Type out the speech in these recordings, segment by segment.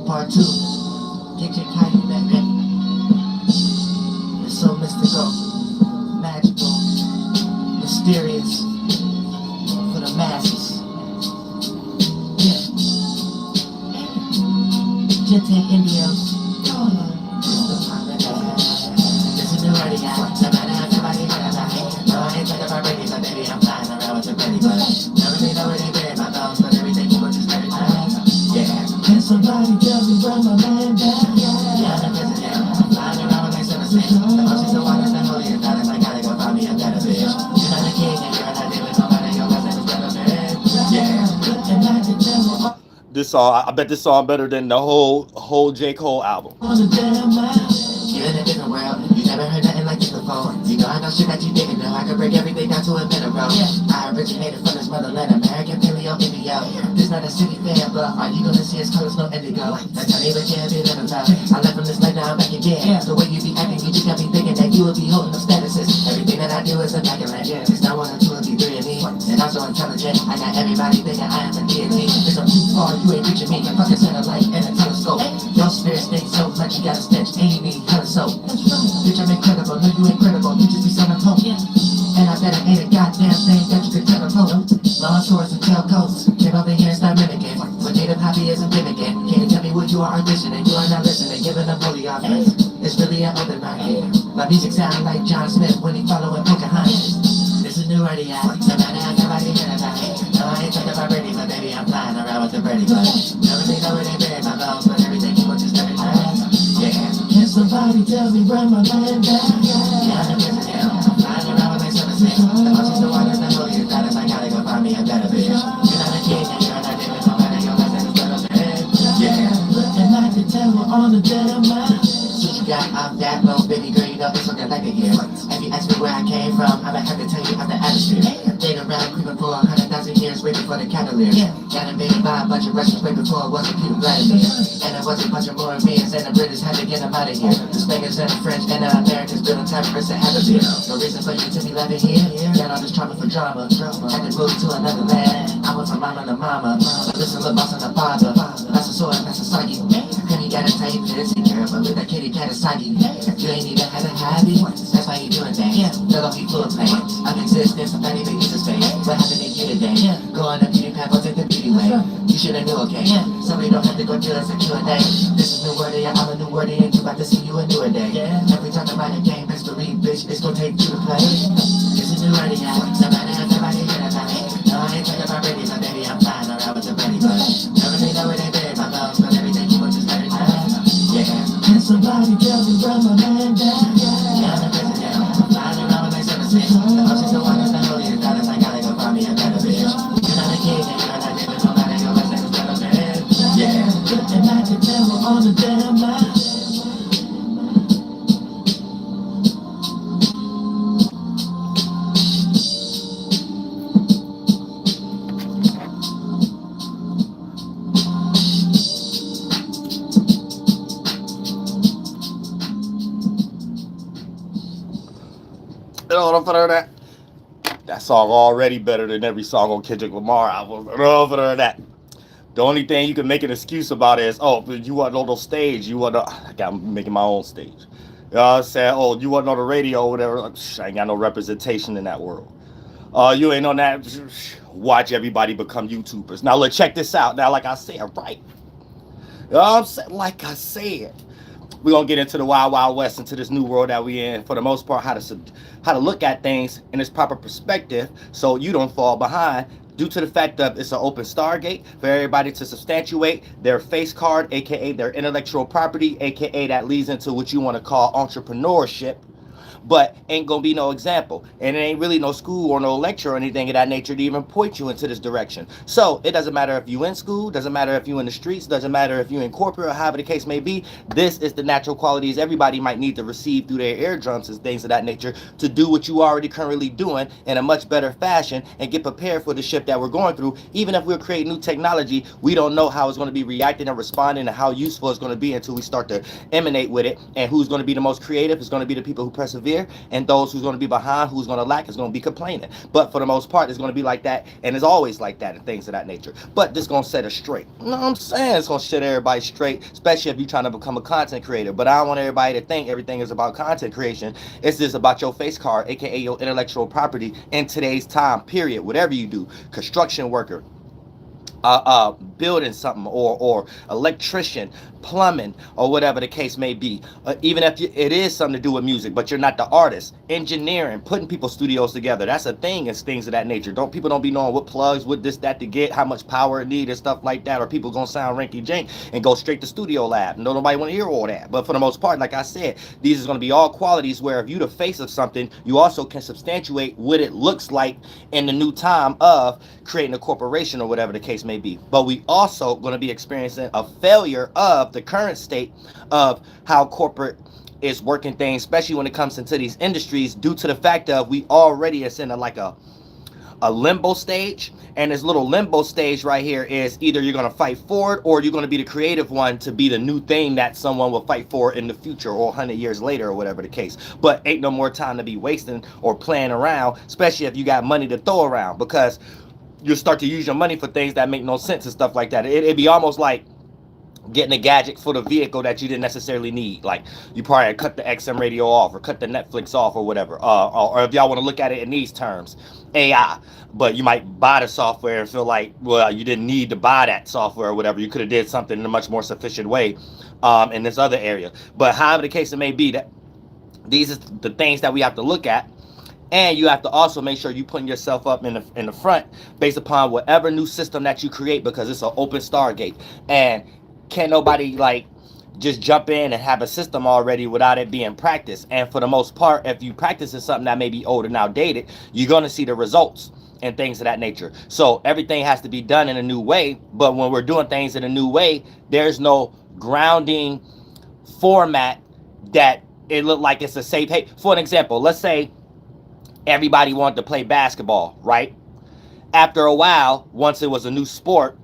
part 2. Get your kite baby. It's so mystical, magical, mysterious, for the masses. Yeah. Gente Indios. It's a new idea. Somebody gonna die. No, I ain't talking about ready, so baby, I'm flying around with the ready, but never really know where they been. My thumbs, but everything you just let it die. Yeah. Can somebody tell me where my man down? Yeah, I'm flying around with my 7 6. The ocean's the waters, the holy dollars. I gotta go find me a better bitch. You're not a king and you're not living nobody. Your cousin is better man. Yeah. And I can tell This song, I bet this song better than the whole J. Cole album. on the damn mile. You're in a different world. You never heard nothing like this before. You know I know shit that you didn't know. I can break everything down to a mineral. I originated from this motherland, American Paleo Indio. This not a city fair, but all you gonna see is colors, no indigo. That's how they look at me, let them know. I left from this life, now I'm back again. The way you be acting, you just got me thinking that you would be holding up statuses. Everything that I do is immaculate. It's not 1 or 2 or 3 of me. And I'm so intelligent. I got everybody thinking I am a deity. Cause I'm too far, you ain't reaching me. A fucking satellite and a telescope. Your spirit stinks so much, you gotta stench. And you need color soap. Bitch, I'm incredible. No, you ain't credible. You just be selling hope. And I bet it ain't a goddamn thing that you could teleport. Long swords and tailcoats. Get over here and start mimicking. What native hobby isn't mimicking. Can you tell me what you are auditioning? You are not listening, giving them holy offerings. It's really an open market. My music sound like John Smith when he following Pocahontas. This is new radio. Somebody hear about it. No, I ain't talking about Brady, but baby, I'm flying around with the Brady Bunch. Never really know where they been. My bones, but everything you want just let it die. Yeah. Can somebody tell me where my man down? Yeah, I'm flying around with my 7 6. The ocean's the waters, the holy dollars. I gotta go find me a better bitch. You're not a king and you're not living nobody. Your cousin is better man. Yeah. And I can tell we're on the damn line. So you got off that low, baby girl, you know it's looking like a year. If you ask me where I came from, I'ma have to tell you I'm the atmosphere. Stayed around creeping for 100,000 years, waiting for the cavalier. Got invaded by a bunch of Russians way before it wasn't Peter Vladimir. And it was a bunch of Moravians, and the British had to get them out of here. The Spaniards and the French and the Americans built on time for us to have a beer. No reason for you to be living here. Got all this trauma for drama. Had to move to another land. I went from mama to mama. Listen, look, boss on the father. That's a sword, that's a soggy. And you gotta tell you this in Europe, but with that kitty cat is soggy. You ain't even had a hobby. That's why you doing things. They'll be full of pain. I'm existence, I'm not even used to space. What happened to you today? Going up beauty path, I'll take the beauty way. You should've knew, okay? So we don't have to go through this for Q&A. This is new WURLDIAH, I'm a new WURLDIAH, and you about to see you a newer day. If we talk about a game history, bitch, it's gonna take 2 to play. This is new WURLDIAH, somebody hear about it. No, I ain't talking about Brady, but baby, I'm flying around with the Brady Bunch. Never really know where they been, my bones, but everything you want just let it die. Yeah. Can somebody tell me where my man down? Yeah, I'm flying around with my 7 6. The ocean's the waters, the holy dollars. I gotta go find me a better bitch. You're not a king and you're not living nobody. Your cousin is better man. Yeah. And I can tell we're on the damn line. That song already better than every song on Kendrick Lamar album. That. The only thing you can make an excuse about is, oh, you wasn't on the stage. You wasn't. I got making my own stage. You know what I'm saying? Oh, you wasn't on the radio or whatever. I ain't got no representation in that world. You ain't on that. Watch everybody become YouTubers. Now, look, check this out. Now, like I said, right? You know what I'm saying? Like I said. We're going to get into the Wild Wild West, into this new world that we in. For the most part, how to look at things in its proper perspective so you don't fall behind due to the fact that it's an open Stargate for everybody to substantiate their face card, a.k.a. their intellectual property, a.k.a. that leads into what you want to call entrepreneurship. But ain't gonna be no example, and it ain't really no school or no lecture or anything of that nature to even point you into this direction. So it doesn't matter if you in school, doesn't matter if you in the streets, doesn't matter if you in corporate or however the case may be. This is the natural qualities everybody might need to receive through their eardrums and things of that nature to do what you already currently doing in a much better fashion and get prepared for the shift that we're going through. Even if we're creating new technology, we don't know how it's going to be reacting and responding and how useful it's going to be until we start to emanate with it. And who's going to be the most creative is going to be the people who persevere persevere, and those who's going to be behind, who's going to lack, is going to be complaining. But for the most part, it's going to be like that, and it's always like that, and things of that nature. But this going to set us straight. You know what I'm saying? It's going to set everybody straight, especially if you're trying to become a content creator. But I don't want everybody to think everything is about content creation. It's just about your face card, aka your intellectual property in today's time, period. Whatever you do, construction worker, building something, or electrician, plumbing, or whatever the case may be. Even if it is something to do with music, but you're not the artist. Engineering, putting people's studios together, that's a thing. It's things of that nature. People don't be knowing what plugs, what this, that to get, how much power it needs and stuff like that, or people gonna sound rinky jink and go straight to studio lab. No, nobody want to hear all that. But for the most part, like I said, these is gonna be all qualities where if you the face of something, you also can substantiate what it looks like in the new time of creating a corporation or whatever the case may be. But we also going to be experiencing a failure of the current state of how corporate is working things, especially when it comes into these industries, due to the fact of we already is in a limbo stage. And this little limbo stage right here is either you're going to fight for it, or you're going to be the creative one to be the new thing that someone will fight for in the future, or 100 years later, or whatever the case. But ain't no more time to be wasting or playing around, especially if you got money to throw around, because you start to use your money for things that make no sense and stuff like that. It'd be almost like getting a gadget for the vehicle that you didn't necessarily need. Like, you probably cut the XM radio off, or cut the Netflix off, or whatever. Or if y'all want to look at it in these terms, AI. But you might buy the software and feel like, well, you didn't need to buy that software or whatever. You could have did something in a much more sufficient way in this other area. But however the case it may be, that these are the things that we have to look at. And you have to also make sure you putting yourself up in the front based upon whatever new system that you create, because it's an open Stargate. And can't nobody like just jump in and have a system already without it being practiced. And for the most part, if you practice in something that may be old and outdated, you're going to see the results and things of that nature. So everything has to be done in a new way. But when we're doing things in a new way, there's no grounding format that it look like it's a safe haven. For an example, let's say everybody wanted to play basketball, right? After a while, once it was a new sport,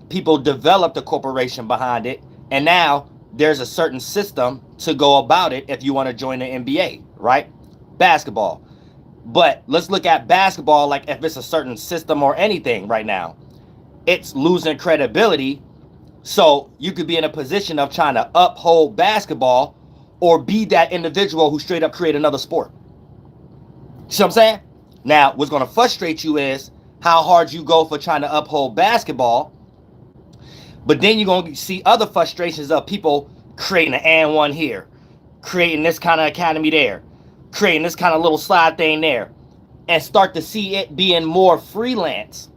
people developed a corporation behind it, and now there's a certain system to go about it if you want to join the NBA, right? Basketball. But let's look at basketball like if it's a certain system or anything right now. It's losing credibility, so you could be in a position of trying to uphold basketball or be that individual who straight up create another sport. See what I'm saying? Now, what's going to frustrate you is how hard you go for trying to uphold basketball. But then you're going to see other frustrations of people creating an and one here, creating this kind of academy there, creating this kind of little slide thing there, and start to see it being more freelance,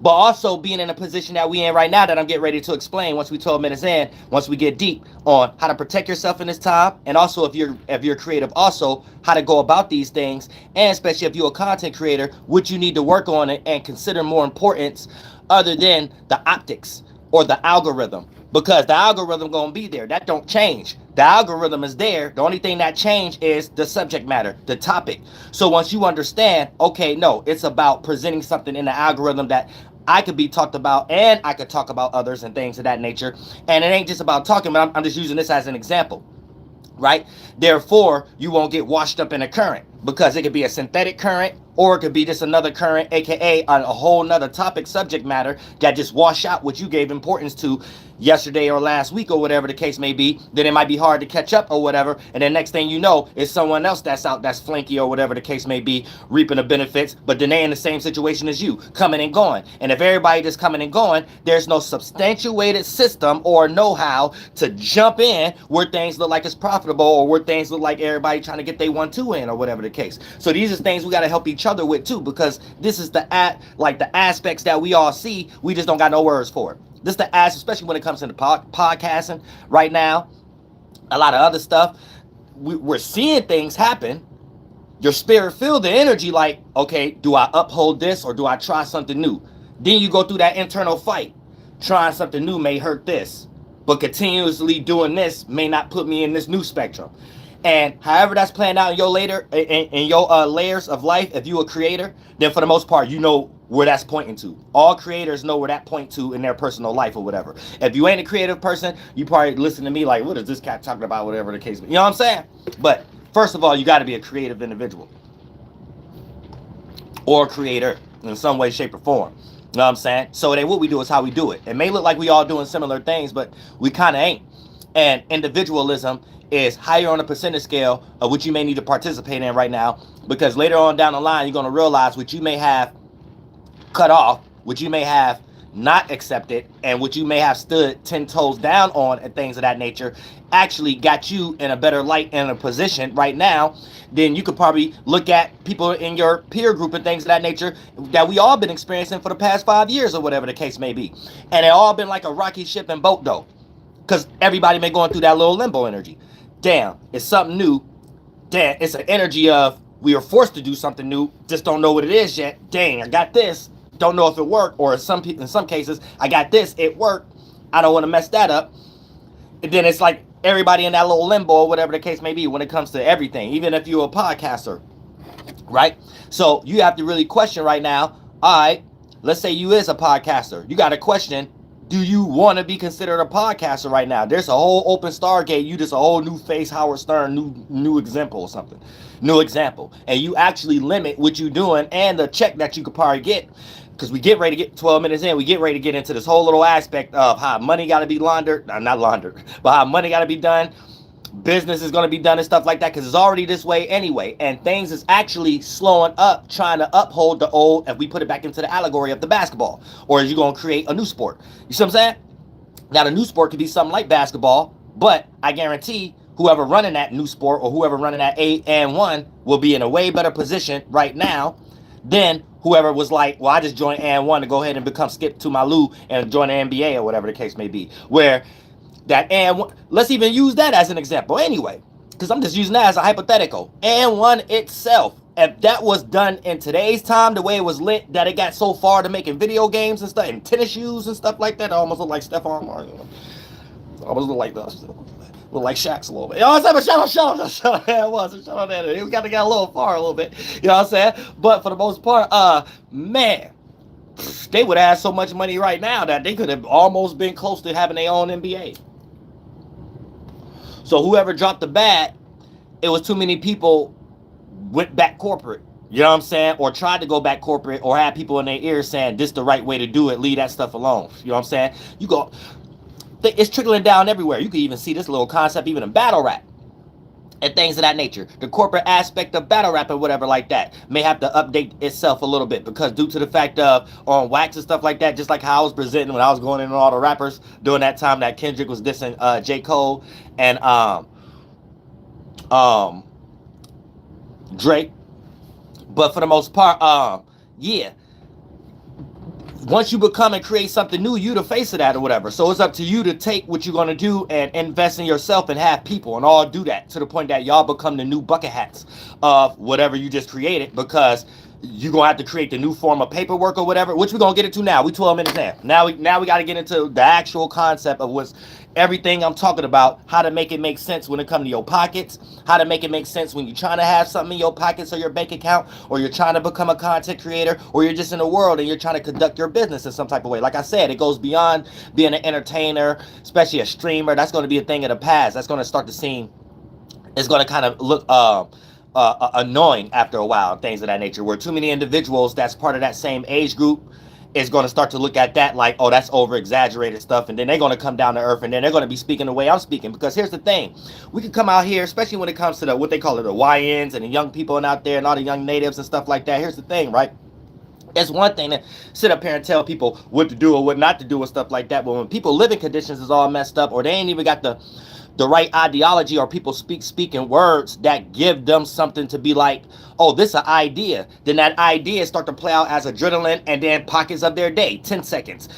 but also being in a position that we in right now that I'm getting ready to explain once we 12 minutes in, once we get deep on how to protect yourself in this time, and also if you're creative, also how to go about these things, and especially if you're a content creator, what you need to work on and consider more importance other than the optics or the algorithm, because the algorithm gonna be there. That don't change. The algorithm is there. The only thing that changed is the subject matter, the topic. So once you understand, okay, no, it's about presenting something in the algorithm that I could be talked about, and I could talk about others and things of that nature. And it ain't just about talking, but I'm just using this as an example, right? Therefore, you won't get washed up in a current, because it could be a synthetic current, or it could be just another current, aka a whole nother topic, subject matter that just wash out what you gave importance to yesterday or last week or whatever the case may be. Then it might be hard to catch up or whatever, and then next thing you know is someone else that's out, that's flanky or whatever the case may be, reaping the benefits, but then they in the same situation as you, coming and going. And if everybody just coming and going, there's no substantiated system or know-how to jump in where things look like it's profitable, or where things look like everybody trying to get their 1-2 in or whatever the case. So these are things we got to help each other with too, because this is the aspects that we all see, we just don't got no words for it. This is the aspect, especially when it comes to the podcasting right now, a lot of other stuff, we're seeing things happen. Your spirit feel the energy like, okay, do I uphold this or do I try something new? Then you go through that internal fight. Trying something new may hurt this, but continuously doing this may not put me in this new spectrum. And however that's playing out in your layers of life, if you're a creator, then for the most part, you know where that's pointing to. All creators know where that point to in their personal life or whatever. If you ain't a creative person, you probably listen to me like, what is this cat talking about, whatever the case may be. You know what I'm saying? But first of all, you got to be a creative individual or a creator in some way, shape, or form. You know what I'm saying? So then what we do is how we do it. It may look like we all doing similar things, but we kind of ain't. And individualism is higher on the percentage scale of what you may need to participate in right now, because later on down the line, you're going to realize what you may have cut off, what you may have not accepted, and what you may have stood 10 toes down on and things of that nature actually got you in a better light and a position right now. Then you could probably look at people in your peer group and things of that nature that we all been experiencing for the past 5 years or whatever the case may be. And it all been like a rocky ship and boat though, because everybody been going through that little limbo energy. Damn, it's something new. Damn, it's an energy of we are forced to do something new, just don't know what it is yet. Dang, I got this, don't know if it worked, or in some cases, I got this, it worked, I don't want to mess that up. And then it's like everybody in that little limbo or whatever the case may be when it comes to everything, even if you're a podcaster, right? So you have to really question right now, all right, let's say you is a podcaster. You got to question, do you want to be considered a podcaster right now? There's a whole open Stargate. You just a whole new face, Howard Stern, new example or something. New example. And you actually limit what you're doing and the check that you could probably get. Because we get ready to get 12 minutes in, we get ready to get into this whole little aspect of how money got to be laundered. Not laundered, but how money got to be done. Business is going to be done and stuff like that, because it's already this way anyway. And things is actually slowing up, trying to uphold the old, if we put it back into the allegory of the basketball. Or is you going to create a new sport? You see what I'm saying? Now, the new sport could be something like basketball, but I guarantee whoever running that new sport or whoever running that A&1 will be in a way better position right now than whoever was like, well, I just joined A&1 to go ahead and become Skip to my Lou and join the NBA or whatever the case may be. Where that A&1, let's even use that as an example anyway, because I'm just using that as a hypothetical. A&1 itself, if that was done in today's time, the way it was lit, that it got so far to making video games and stuff, and tennis shoes and stuff like that, it almost looked like Stephon Martin. Almost looked like those. Look like Shaq's a little bit. You know what I'm saying? Shout out that. It got a little far a little bit. You know what I'm saying? But for the most part, man, they would have so much money right now that they could have almost been close to having their own NBA. So whoever dropped the bat, it was too many people went back corporate. You know what I'm saying? Or tried to go back corporate, or had people in their ears saying this the right way to do it. Leave that stuff alone. You know what I'm saying? You go. It's trickling down everywhere. You can even see this little concept even in battle rap and things of that nature. The corporate aspect of battle rap or whatever like that may have to update itself a little bit, because due to the fact of on wax and stuff like that, just like how I was presenting when I was going in on all the rappers during that time that Kendrick was dissing J. Cole and Drake. But for the most part, yeah. Once you become and create something new, you the face of that or whatever. So it's up to you to take what you're going to do and invest in yourself and have people and all do that to the point that y'all become the new bucket hats of whatever you just created, because you're going to have to create the new form of paperwork or whatever, which we're going to get into now. We 12 minutes in. Now we got to get into the actual concept of what's everything I'm talking about, how to make it make sense when it comes to your pockets, how to make it make sense when you're trying to have something in your pockets or your bank account, or you're trying to become a content creator, or you're just in the world and you're trying to conduct your business in some type of way. Like I said, it goes beyond being an entertainer, especially a streamer. That's going to be a thing of the past. That's going to start to seem, it's going to kind of look annoying after a while, things of that nature, where too many individuals that's part of that same age group is going to start to look at that like, oh, that's over exaggerated stuff, and then they're going to come down to earth, and then they're going to be speaking the way I'm speaking. Because here's the thing, we can come out here, especially when it comes to the what they call it, the YNs and the young people out there and all the young natives and stuff like that. Here's the thing, right? It's one thing to sit up here and tell people what to do or what not to do and stuff like that, but when people living conditions is all messed up, or they ain't even got the right ideology, or people speaking words that give them something to be like, oh, this an idea, then that idea start to play out as adrenaline, and then pockets of their day, 10 seconds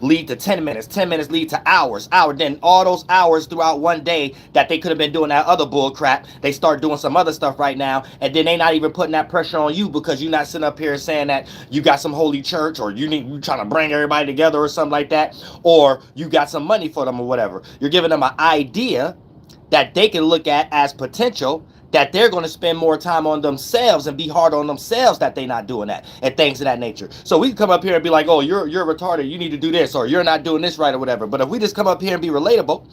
lead to 10 minutes, 10 minutes lead to hours, then all those hours throughout one day that they could have been doing that other bull crap, they start doing some other stuff right now, and then they not even putting that pressure on you, because you're not sitting up here saying that you got some holy church, or you trying to bring everybody together or something like that, or you got some money for them or whatever. You're giving them an idea that they can look at as potential, that they're going to spend more time on themselves and be hard on themselves that they're not doing that and things of that nature. So we can come up here and be like, oh, you're retarded, you need to do this, or you're not doing this right or whatever. But if we just come up here and be relatable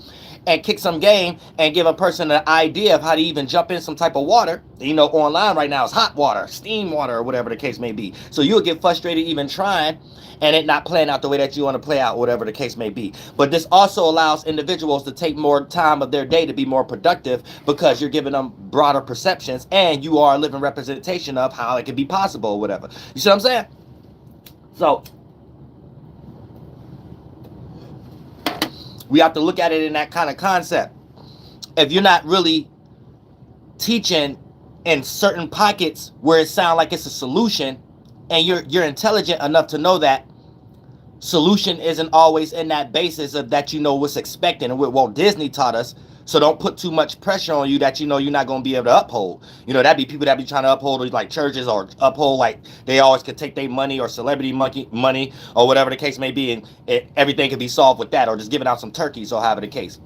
and kick some game and give a person an idea of how to even jump in some type of water. You know, online right now is hot water, steam water, or whatever the case may be. So you'll get frustrated even trying and it not playing out the way that you want to play out, whatever the case may be. But this also allows individuals to take more time of their day to be more productive because you're giving them broader perceptions and you are a living representation of how it can be possible or whatever. You see what I'm saying? So we have to look at it in that kind of concept. If you're not really teaching in certain pockets where it sounds like it's a solution, and you're intelligent enough to know that solution isn't always in that basis of that you know what's expected and what Walt Disney taught us. So don't put too much pressure on you that you know you're not going to be able to uphold. You know, that'd be people that be trying to uphold like churches or uphold like they always could take their money or celebrity money or whatever the case may be, and everything could be solved with that, or just giving out some turkeys or however the case.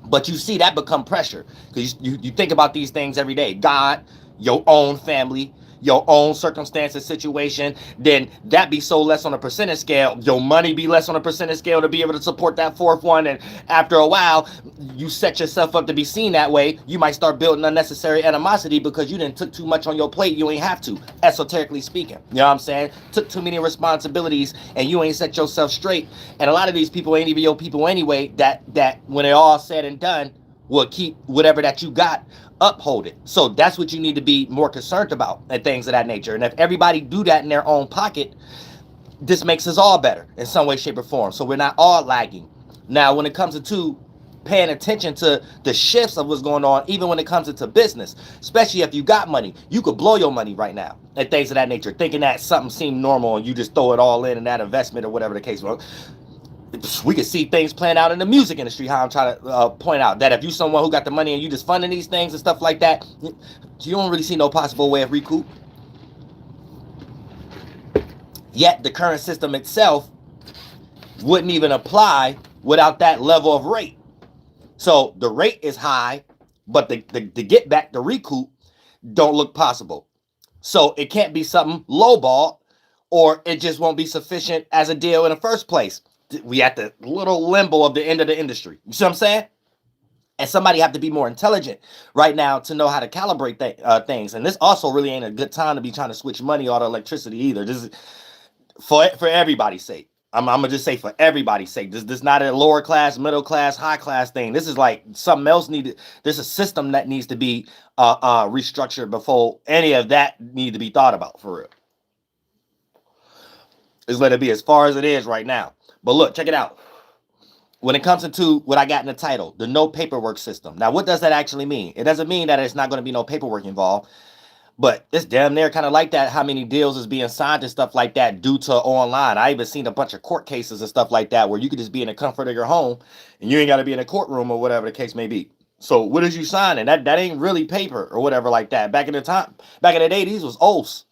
But you see that become pressure because you think about these things every day. God, your own family, your own circumstances, situation, then that be so less on a percentage scale. Your money be less on a percentage scale to be able to support that fourth one. And after a while, you set yourself up to be seen that way. You might start building unnecessary animosity because you didn't took too much on your plate. You ain't have to, esoterically speaking. You know what I'm saying? Took too many responsibilities and you ain't set yourself straight. And a lot of these people ain't even your people anyway, that when it all said and done, will keep whatever that you got, uphold it. So that's what you need to be more concerned about and things of that nature. And if everybody do that in their own pocket, this makes us all better in some way, shape, or form. So we're not all lagging. Now, when it comes to paying attention to the shifts of what's going on, even when it comes into business, especially if you got money, you could blow your money right now and things of that nature, thinking that something seemed normal and you just throw it all in that investment or whatever the case was. We can see things playing out in the music industry, how I'm trying to point out that if you someone who got the money and you just funding these things and stuff like that, you don't really see no possible way of recoup. Yet the current system itself wouldn't even apply without that level of rate. So the rate is high, but the get back, the recoup, don't look possible. So it can't be something lowball, or it just won't be sufficient as a deal in the first place. We at the little limbo of the end of the industry. You see what I'm saying? And somebody have to be more intelligent right now to know how to calibrate things. And this also really ain't a good time to be trying to switch money or electricity either. This is for everybody's sake. I'm gonna just say for everybody's sake. This not a lower class, middle class, high class thing. This is like something else needed. There's a system that needs to be restructured before any of that need to be thought about for real. Just let it be as far as it is right now. But look, check it out. When it comes into what I got in the title, the no paperwork system. Now, what does that actually mean? It doesn't mean that it's not going to be no paperwork involved, but it's damn near kind of like that, how many deals is being signed and stuff like that due to online. I even seen a bunch of court cases and stuff like that where you could just be in the comfort of your home and you ain't got to be in a courtroom or whatever the case may be. So what is you signing? That ain't really paper or whatever like that. Back in the day, these was oaths.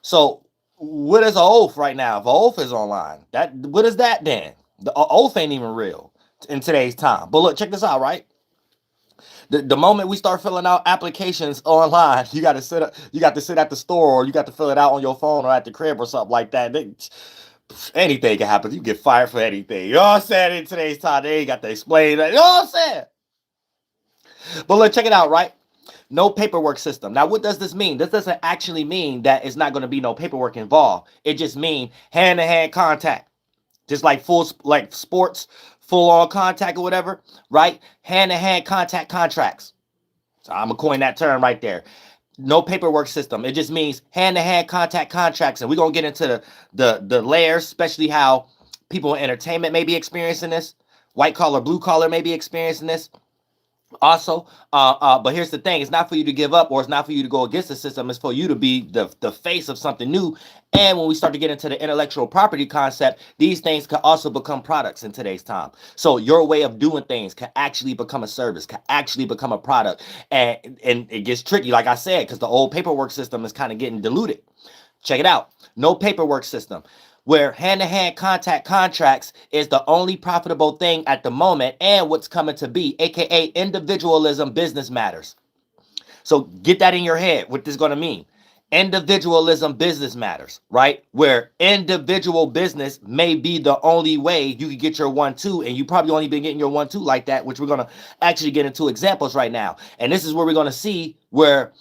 So what is an oath right now? If an oath is online, what is that then? The oath ain't even real in today's time. But look, check this out, right? The moment we start filling out applications online, you got to sit at the store, or you got to fill it out on your phone or at the crib or something like that. Anything can happen. You get fired for anything. You know what I'm saying? In today's time, they ain't got to explain that. You know what I'm saying? But look, check it out, right? No paperwork system. Now, what does this mean? This doesn't actually mean that it's not going to be no paperwork involved. It just means hand-to-hand contact. Just like sports, full-on contact or whatever, right? Hand-to-hand contact contracts. So I'm going to coin that term right there. No paperwork system. It just means hand-to-hand contact contracts. And we're going to get into the layers, especially how people in entertainment may be experiencing this. White collar, blue collar may be experiencing this. Also, but here's the thing. It's not for you to give up, or it's not for you to go against the system. It's for you to be the face of something new. And when we start to get into the intellectual property concept, these things can also become products in today's time. So your way of doing things can actually become a service, can actually become a product. And it gets tricky, like I said, because the old paperwork system is kind of getting diluted. Check it out. No paperwork system, where hand-to-hand contact contracts is the only profitable thing at the moment, and what's coming to be, aka individualism business matters. So get that in your head, what this is going to mean. Individualism business matters, right? Where individual business may be the only way you can get your 1-2, and you probably only been getting your 1-2 like that, which we're going to actually get into examples right now. And this is where we're going to see where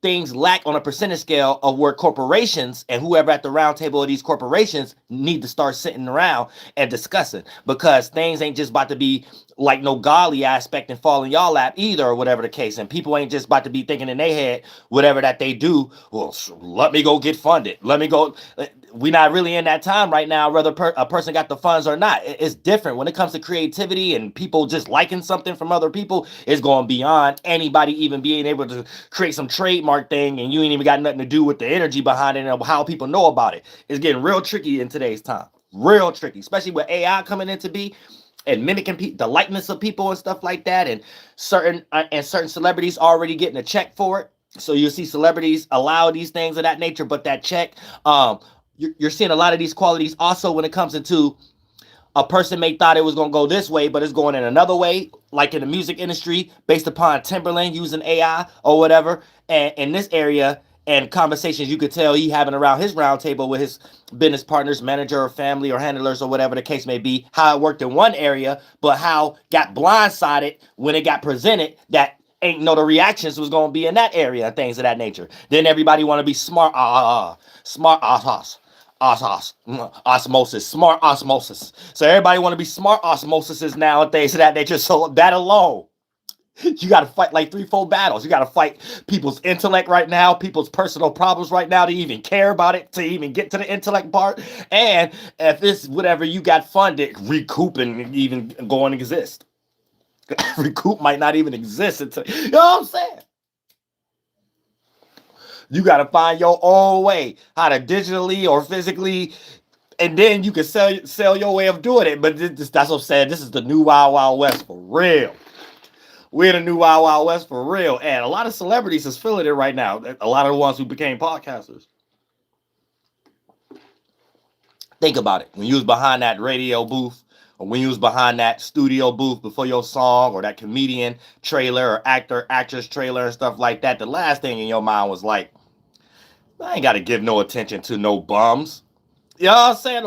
things lack on a percentage scale of where corporations and whoever at the round table of these corporations need to start sitting around and discussing, because things ain't just about to be like no godly aspect and fall in y'all lap either, or whatever the case. And people ain't just about to be thinking in their head, whatever that they do, well, let me go get funded. Let me go. We're not really in that time right now, whether a person got the funds or not. It's different when it comes to creativity and people just liking something from other people. It's going beyond anybody even being able to create some trademark thing, and you ain't even got nothing to do with the energy behind it and how people know about it. It's getting real tricky in today's time. Real tricky, especially with AI coming into be and mimicking the likeness of people and stuff like that, and certain celebrities already getting a check for it. So you'll see celebrities allow these things of that nature, but that check, you're seeing a lot of these qualities also when it comes into a person may thought it was going to go this way, but it's going in another way, like in the music industry, based upon Timberland using AI or whatever. And in this area and conversations you could tell he having around his round table with his business partners, manager or family or handlers or whatever the case may be, how it worked in one area, but how got blindsided when it got presented that ain't know the reactions was going to be in that area and things of that nature. Then everybody want to be smart osmosis, smart osmosis. So everybody want to be smart osmosises nowadays of that nature. So that alone, you got to fight like 3-4 battles. You got to fight people's intellect right now, people's personal problems right now to even care about it, to even get to the intellect part. And if it's whatever you got funded, recouping even going to exist. Recoup might not even exist until, you know what I'm saying? You got to find your own way, how to digitally or physically, and then you can sell your way of doing it. But that's what I'm saying. This is the new Wild Wild West for real. We're in the new Wild Wild West for real. And a lot of celebrities is feeling it right now. A lot of the ones who became podcasters. Think about it. When you was behind that radio booth, or when you was behind that studio booth before your song, or that comedian trailer or actor, actress trailer and stuff like that, the last thing in your mind was like, I ain't got to give no attention to no bums. You know what I'm saying?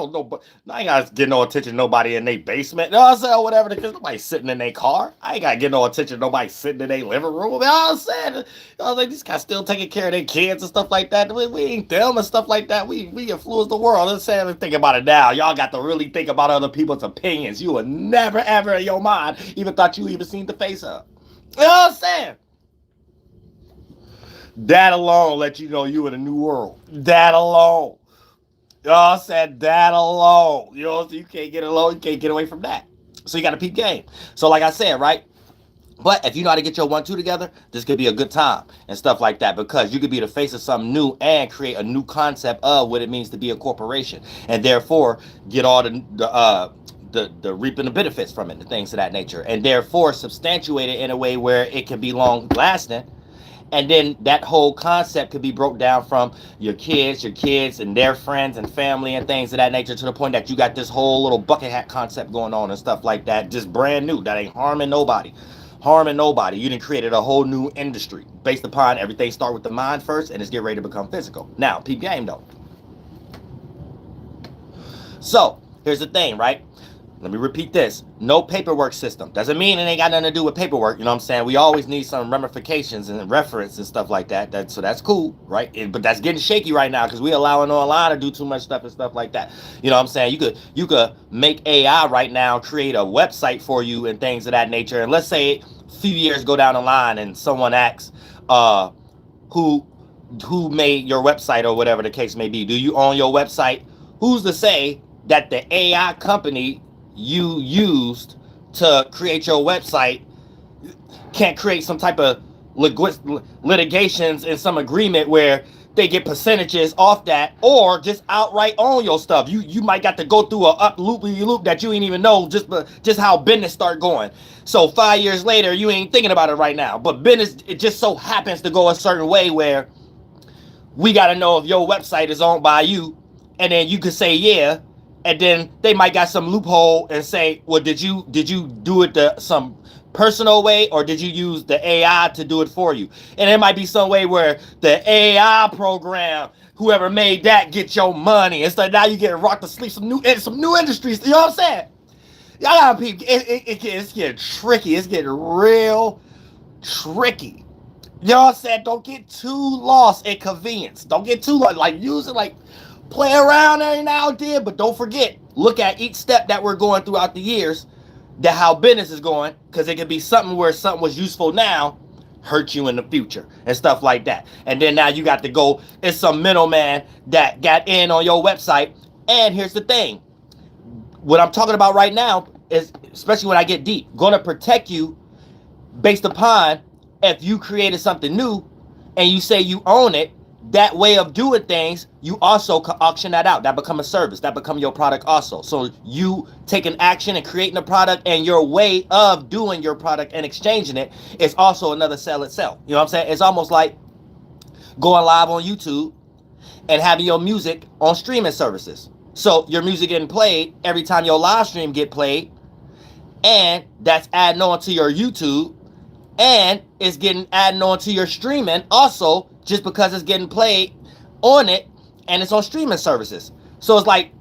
I ain't got to give no attention to nobody in their basement. You know what I'm saying? Or whatever, because nobody's sitting in their car. I ain't got to give no attention to nobody sitting in their living room. You know what I'm saying? You know, like, these guys still taking care of their kids and stuff like that. We ain't them and stuff like that. We influence the world. Let's say, think about it now. Y'all got to really think about other people's opinions. You would never, ever in your mind even thought you even seen the face of. You know what I'm saying? That alone let you know you in a new world. That alone. You know what I'm saying? That alone. You know, you can't get alone. You can't get away from that. So you got to peep game. So like I said, right? But if you know how to get your 1-2 together, this could be a good time and stuff like that, because you could be the face of something new and create a new concept of what it means to be a corporation, and therefore get all the reaping the benefits from it, the things of that nature, and therefore substantiate it in a way where it can be long lasting. And then that whole concept could be broke down from your kids and their friends and family and things of that nature, to the point that you got this whole little bucket hat concept going on and stuff like that, just brand new, that ain't harming nobody. You done created a whole new industry based upon everything start with the mind first, and it's get ready to become physical. Now, peep game though. So here's the thing, right? Let me repeat this. No paperwork system. Doesn't mean it ain't got nothing to do with paperwork. You know what I'm saying? We always need some ramifications and reference and stuff like that. So that's cool, right? But that's getting shaky right now because we allowing online to do too much stuff and stuff like that. You know what I'm saying? You could make AI right now create a website for you and things of that nature. And let's say a few years go down the line and someone asks, who made your website or whatever the case may be? Do you own your website? Who's to say that the AI company you used to create your website can't create some type of litigations and some agreement where they get percentages off that, or just outright own your stuff? You might got to go through a loop that you ain't even know just how business start going. So 5 years later, you ain't thinking about it right now, but business, it just so happens to go a certain way where we got to know if your website is owned by you, and then you could say, yeah, and then they might got some loophole and say, well, did you do it some personal way, or did you use the AI to do it for you? And it might be some way where the AI program, whoever made that, get your money. It's like now you get rocked to sleep some new industries. You know what I'm saying? Y'all got people. It's getting tricky. It's getting real tricky. You know what I'm saying? Don't get too lost in convenience. Don't get too like use it, like play around every now and then, but don't forget, look at each step that we're going throughout the years, that how business is going, because it could be something where something was useful now hurt you in the future and stuff like that. And then now you got to go, it's some middleman that got in on your website. And here's the thing, what I'm talking about right now is, especially when I get deep, going to protect you based upon if you created something new and you say you own it, that way of doing things, you also can auction that out. That become a service. That become your product also. So you taking action and creating a product, and your way of doing your product and exchanging it is also another sell itself. You know what I'm saying? It's almost like going live on YouTube and having your music on streaming services. So your music getting played every time your live stream get played, and that's adding on to your YouTube, and it's getting adding on to your streaming also, just because it's getting played on it and it's on streaming services. So it's like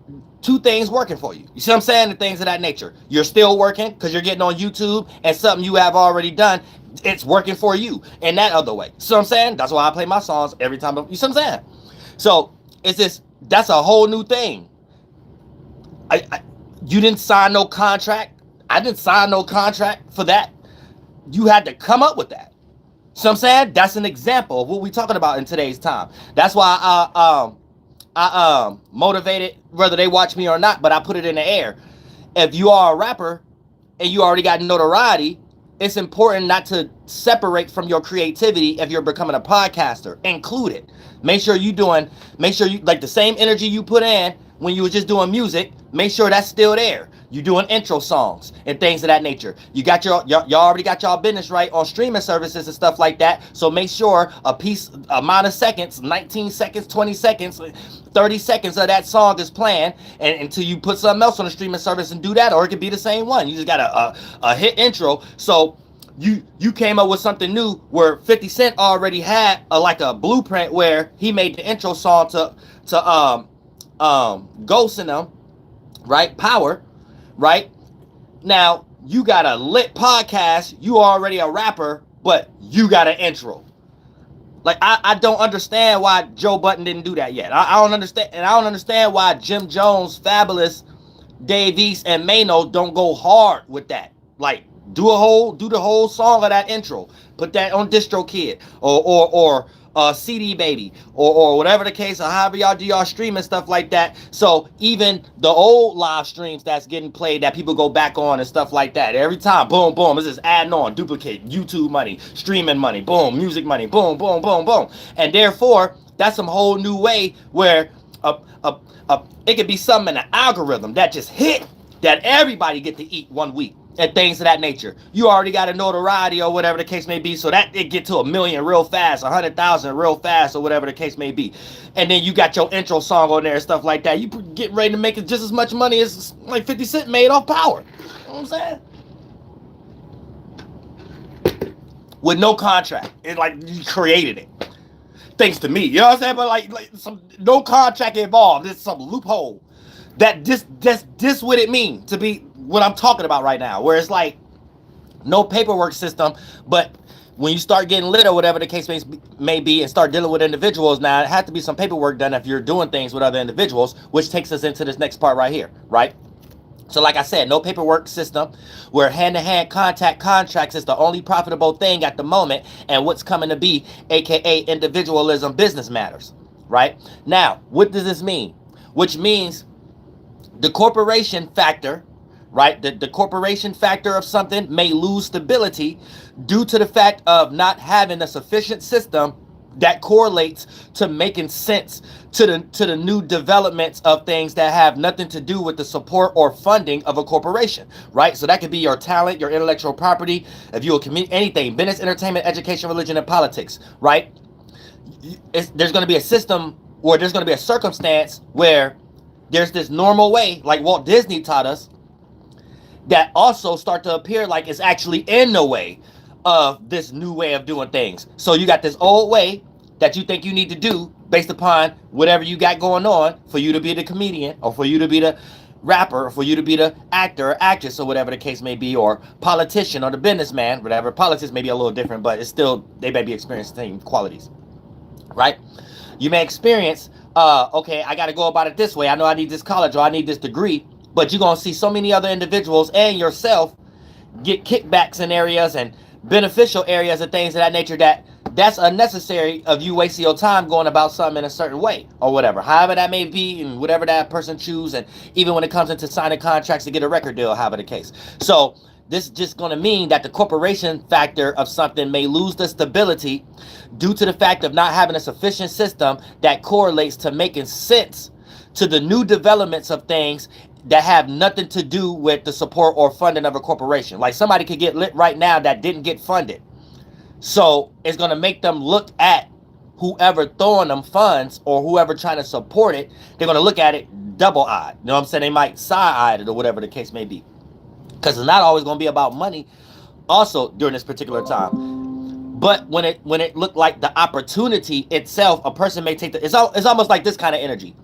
two things working for you. You see what I'm saying? And things of that nature. You're still working because you're getting on YouTube, and something you have already done, it's working for you in that other way. See what I'm saying? That's why I play my songs every time. You see what I'm saying? So it's this, that's a whole new thing. You didn't sign no contract. I didn't sign no contract for that. You had to come up with that. So I'm saying that's an example of what we're talking about in today's time. That's why I motivated, whether they watch me or not, but I put it in the air. If you are a rapper and you already got notoriety, it's important not to separate from your creativity. If you're becoming a podcaster, include it. Make sure you like the same energy you put in when you were just doing music, make sure that's still there. You doing intro songs and things of that nature. You got y'all already got y'all business right on streaming services and stuff like that. So make sure amount of seconds, 19 seconds, 20 seconds, 30 seconds of that song is playing, and until you put something else on the streaming service and do that, or it could be the same one. You just got a hit intro. So you came up with something new where 50 Cent already had like a blueprint where he made the intro song to Ghost in them, right? Power, right? Now you got a lit podcast, you already a rapper, but you got an intro. Like I don't understand why Joe Budden didn't do that yet. I don't understand, and I don't understand why Jim Jones, Fabulous, Dave East, and Mano don't go hard with that. Like do the whole song of that intro, put that on DistroKid or CD Baby or whatever the case, or however y'all do y'all streaming stuff like that. So even the old live streams that's getting played that people go back on and stuff like that, every time, boom, boom, it's just adding on, duplicate, YouTube money, streaming money, boom, music money, boom, boom, boom, boom. And therefore, that's some whole new way where it could be something in the algorithm that just hit, that everybody get to eat one week. And things of that nature. You already got a notoriety or whatever the case may be, so that it get to 1 million real fast, 100,000 real fast, or whatever the case may be. And then you got your intro song on there and stuff like that. You get ready to make just as much money as like 50 Cent made off Power. You know what I'm saying? With no contract. It's like you created it. Thanks to me. You know what I'm saying? But like some no contract involved. There's some loophole. That this what it mean to be what I'm talking about right now, where it's like no paperwork system, but when you start getting lit or whatever the case may be and start dealing with individuals, now it has to be some paperwork done if you're doing things with other individuals, which takes us into this next part right here, right? So like I said, no paperwork system, where hand-to-hand contact contracts is the only profitable thing at the moment, and what's coming to be, aka individualism, business matters, right? Now, what does this mean? Which means the corporation factor, right? The corporation factor of something may lose stability due to the fact of not having a sufficient system that correlates to making sense to the new developments of things that have nothing to do with the support or funding of a corporation, right? So that could be your talent, your intellectual property, if you're a community, anything, business, entertainment, education, religion, and politics, right? There's going to be a system, or there's going to be a circumstance where there's this normal way, like Walt Disney taught us, that also start to appear like it's actually in the way of this new way of doing things. So you got this old way that you think you need to do based upon whatever you got going on for you to be the comedian, or for you to be the rapper, or for you to be the actor or actress, or whatever the case may be, or politician or the businessman, whatever. Politics may be a little different, but it's still, they may be experiencing the same qualities, right? You may experience, okay, I got to go about it this way. I know I need this college, or I need this degree, but you're going to see so many other individuals and yourself get kickbacks in areas and beneficial areas and things of that nature, that's unnecessary of you wasting your time going about something in a certain way, or whatever, however that may be, and whatever that person choose. And even when it comes into signing contracts to get a record deal, however the case. So this is just going to mean that the corporation factor of something may lose the stability due to the fact of not having a sufficient system that correlates to making sense to the new developments of things that have nothing to do with the support or funding of a corporation. Like, somebody could get lit right now that didn't get funded. So it's going to make them look at whoever throwing them funds, or whoever trying to support it. They're going to look at it double-eyed. You know what I'm saying? They might side-eyed it, or whatever the case may be. Because it's not always going to be about money also during this particular time. But when it looked like the opportunity itself, a person may take it's almost like this kind of energy.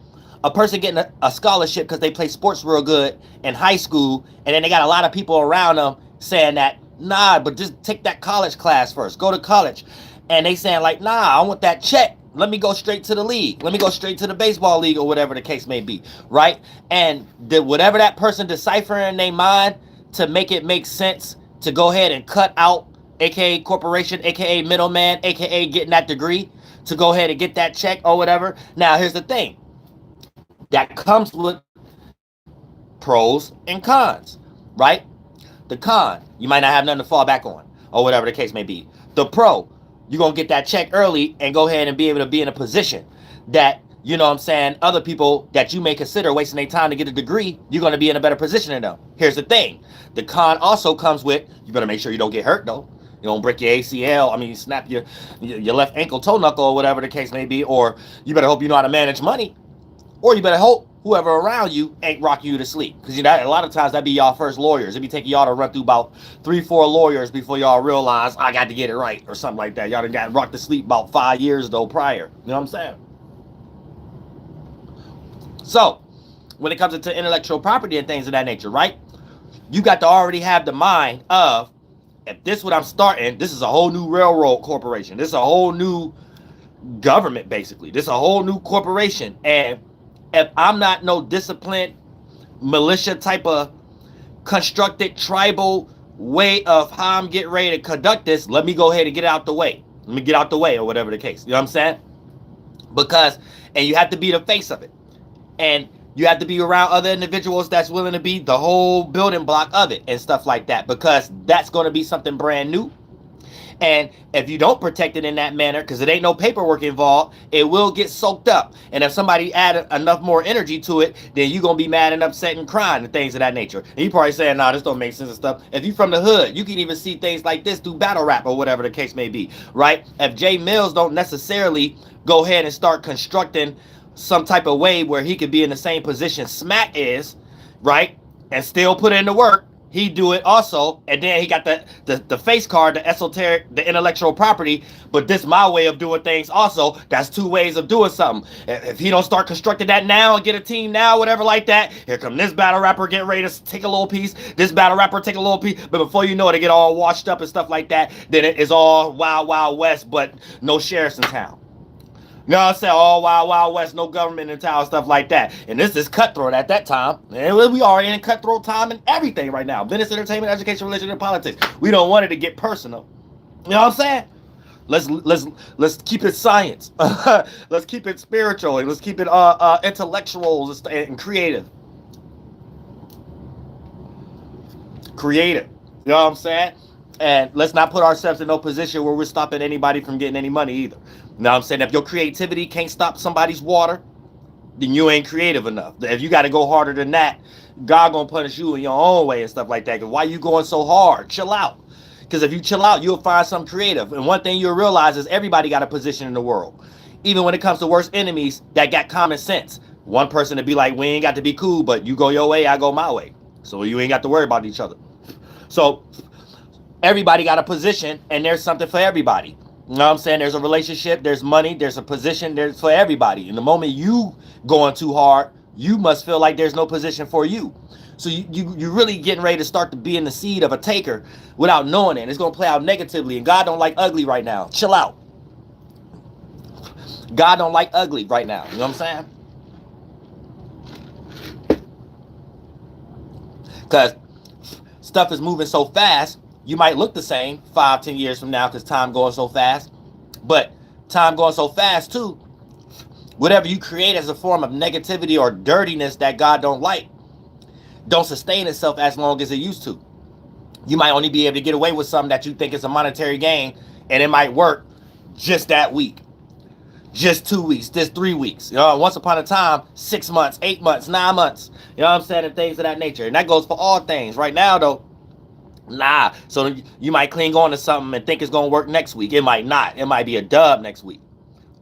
A person getting a scholarship because they play sports real good in high school, and then they got a lot of people around them saying that, nah, but just take that college class first. Go to college. And they saying like, nah, I want that check. Let me go straight to the league. Let me go straight to the baseball league, or whatever the case may be, right? And whatever that person deciphering in their mind to make it make sense to go ahead and cut out, aka corporation, aka middleman, aka getting that degree, to go ahead and get that check or whatever. Now, here's the thing. That comes with pros and cons, right? The con, you might not have nothing to fall back on, or whatever the case may be. The pro, you're going to get that check early and go ahead and be able to be in a position that, you know what I'm saying, other people that you may consider wasting their time to get a degree, you're going to be in a better position than them. Here's the thing. The con also comes with, you better make sure you don't get hurt, though. You don't break your ACL. I mean, you snap your left ankle toe knuckle, or whatever the case may be. Or you better hope you know how to manage money. Or you better hope whoever around you ain't rocking you to sleep. Because you know, a lot of times that be y'all first lawyers. It be taking y'all to run through about 3-4 lawyers before y'all realize, I got to get it right, or something like that. Y'all done got rocked to sleep about 5 years though prior. You know what I'm saying? So when it comes into intellectual property and things of that nature, right? You got to already have the mind of, if this is what I'm starting, this is a whole new railroad corporation. This is a whole new government, basically. This is a whole new corporation. And if I'm not no disciplined militia type of constructed tribal way of how I'm getting ready to conduct this, let me go ahead and get out the way. Let me get out the way, or whatever the case. You know what I'm saying? Because, and you have to be the face of it. And you have to be around other individuals that's willing to be the whole building block of it and stuff like that. Because that's going to be something brand new. And if you don't protect it in that manner, because it ain't no paperwork involved, it will get soaked up. And if somebody added enough more energy to it, then you're going to be mad and upset and crying and things of that nature. And you probably saying, nah, this don't make sense and stuff. If you from the hood, you can even see things like this through battle rap or whatever the case may be, right? If Jay Mills don't necessarily go ahead and start constructing some type of way where he could be in the same position Smack is, right? And still put in the work, he do it also, and then he got the face card, the esoteric, the intellectual property, but this my way of doing things also. That's two ways of doing something. If he don't start constructing that now and get a team now, whatever like that, here come this battle rapper getting ready to take a little piece, this battle rapper take a little piece, but before you know it, they get all washed up and stuff like that, then it is all wild, wild west, but no sheriffs in town. You know what I'm saying? All wild, wild west, no government in town, stuff like that. And this is cutthroat at that time. And we are in cutthroat time and everything right now. Business, entertainment, education, religion, and politics. We don't want it to get personal. You know what I'm saying? Let's keep it science. Let's keep it spiritual. And let's keep it intellectual and creative. Creative. You know what I'm saying? And let's not put ourselves in no position where we're stopping anybody from getting any money either. You know what I'm saying? If your creativity can't stop somebody's water, then you ain't creative enough. If you got to go harder than that, God gonna punish you in your own way and stuff like that. Because why you going so hard? Chill out. Because if you chill out, you'll find something creative. And one thing you'll realize is everybody got a position in the world. Even when it comes to worst enemies that got common sense. One person to be like, we ain't got to be cool, but you go your way, I go my way. So you ain't got to worry about each other. So everybody got a position, and there's something for everybody. You know what I'm saying? There's a relationship, there's money, there's a position, there's for everybody. And the moment you going too hard, you must feel like there's no position for you. So you really getting ready to start to be in the seed of a taker without knowing it. It's going to play out negatively. And God don't like ugly right now. Chill out. God don't like ugly right now. You know what I'm saying? Because stuff is moving so fast, you might look the same 5-10 years from now because time going so fast. But time going so fast too, whatever you create as a form of negativity or dirtiness that God don't like, don't sustain itself as long as it used to. You might only be able to get away with something that you think is a monetary gain, and it might work just that week, just 2 weeks, just 3 weeks. You know, once upon a time, 6 months, 8 months, 9 months. You know what I'm saying? And things of that nature. And that goes for all things. Right now, though, nah. So you might cling on to something and think it's going to work next week. It might not. It might be a dub next week.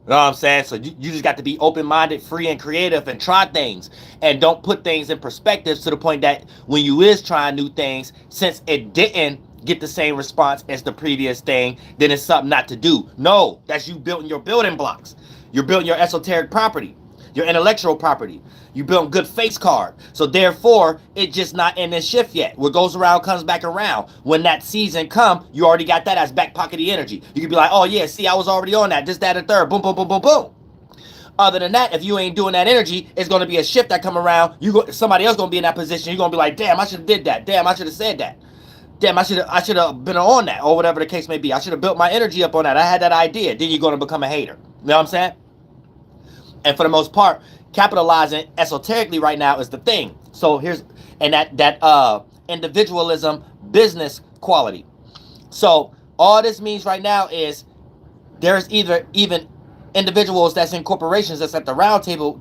You know what I'm saying? So you just got to be open-minded, free, and creative and try things. And don't put things in perspective to the point that when you is trying new things, since it didn't get the same response as the previous thing, then it's something not to do. No, that's you building your building blocks. You're building your esoteric property, your intellectual property. You built good face card. So therefore, it's just not in this shift yet. What goes around comes back around. When that season come, you already got that as back pockety energy. You can be like, oh yeah, see, I was already on that. Just that and third. Boom, boom, boom, boom, boom. Other than that, if you ain't doing that energy, it's going to be a shift that come around. Somebody else going to be in that position. You're going to be like, damn, I should have did that. Damn, I should have said that. Damn, I should have been on that, or whatever the case may be. I should have built my energy up on that. I had that idea. Then you're going to become a hater. You know what I'm saying? And for the most part, capitalizing esoterically right now is the thing. So here's, and that individualism, business quality. So all this means right now is there's either even individuals that's in corporations that's at the round table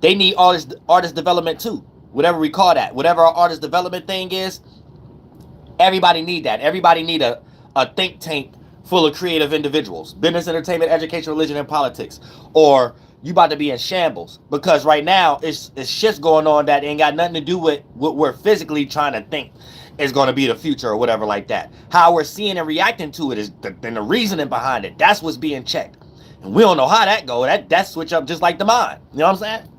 they need artist development too. Whatever we call that, whatever our artist development thing is, everybody need that. Everybody need a think tank full of creative individuals. Business, entertainment, education, religion, and politics. Or you about to be in shambles, because right now it's shit's going on that ain't got nothing to do with what we're physically trying to think is going to be the future or whatever like that. How we're seeing and reacting to it is the reasoning behind it. That's what's being checked. And we don't know how that go. That switch up just like the mind. You know what I'm saying?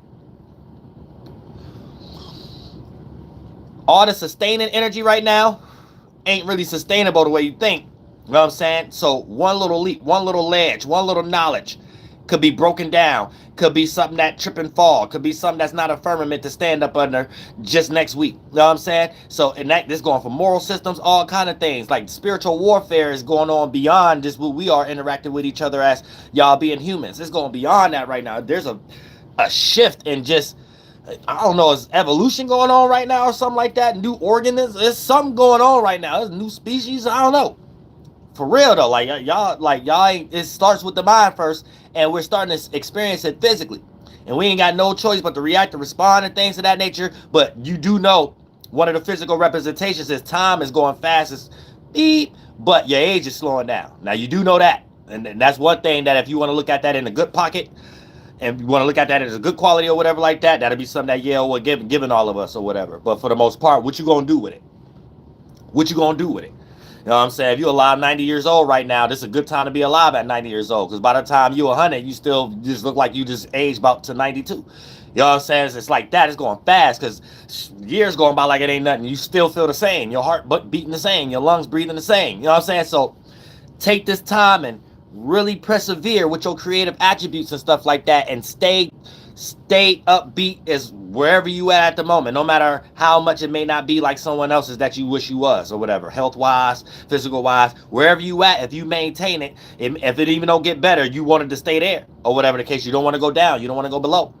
All the sustaining energy right now ain't really sustainable the way you think. You know what I'm saying? So one little leap, one little ledge, one little knowledge could be broken down. Could be something that trip and fall. Could be something that's not a firmament to stand up under just next week. You know what I'm saying? So, and this going for moral systems, all kind of things. Like spiritual warfare is going on beyond just what we are interacting with each other as y'all being humans. It's going beyond that right now. There's a shift in just, I don't know, is evolution going on right now or something like that? New organisms? There's something going on right now. There's new species. I don't know. For real though, y'all ain't, it starts with the mind first, and we're starting to experience it physically. And we ain't got no choice but to react and respond and things of that nature. But you do know one of the physical representations is time is going fast as beep, but your age is slowing down. Now you do know that. And that's one thing that if you want to look at that in a good pocket, and you want to look at that as a good quality or whatever like that, that'll be something that Yale will giving all of us or whatever. But for the most part, what you gonna do with it? What you gonna do with it? You know what I'm saying? If you're alive 90 years old right now, this is a good time to be alive at 90 years old. Because by the time you're 100, you still just look like you just aged about to 92. You know what I'm saying? It's like that. It's going fast because years going by like it ain't nothing. You still feel the same. Your heart beating the same. Your lungs breathing the same. You know what I'm saying? So take this time and really persevere with your creative attributes and stuff like that, and stay upbeat as wherever you at the moment, no matter how much it may not be like someone else's that you wish you was or whatever, health wise, physical wise, wherever you at, if you maintain it, if it even don't get better, you wanted to stay there or whatever the case. You don't want to go down. You don't want to go below.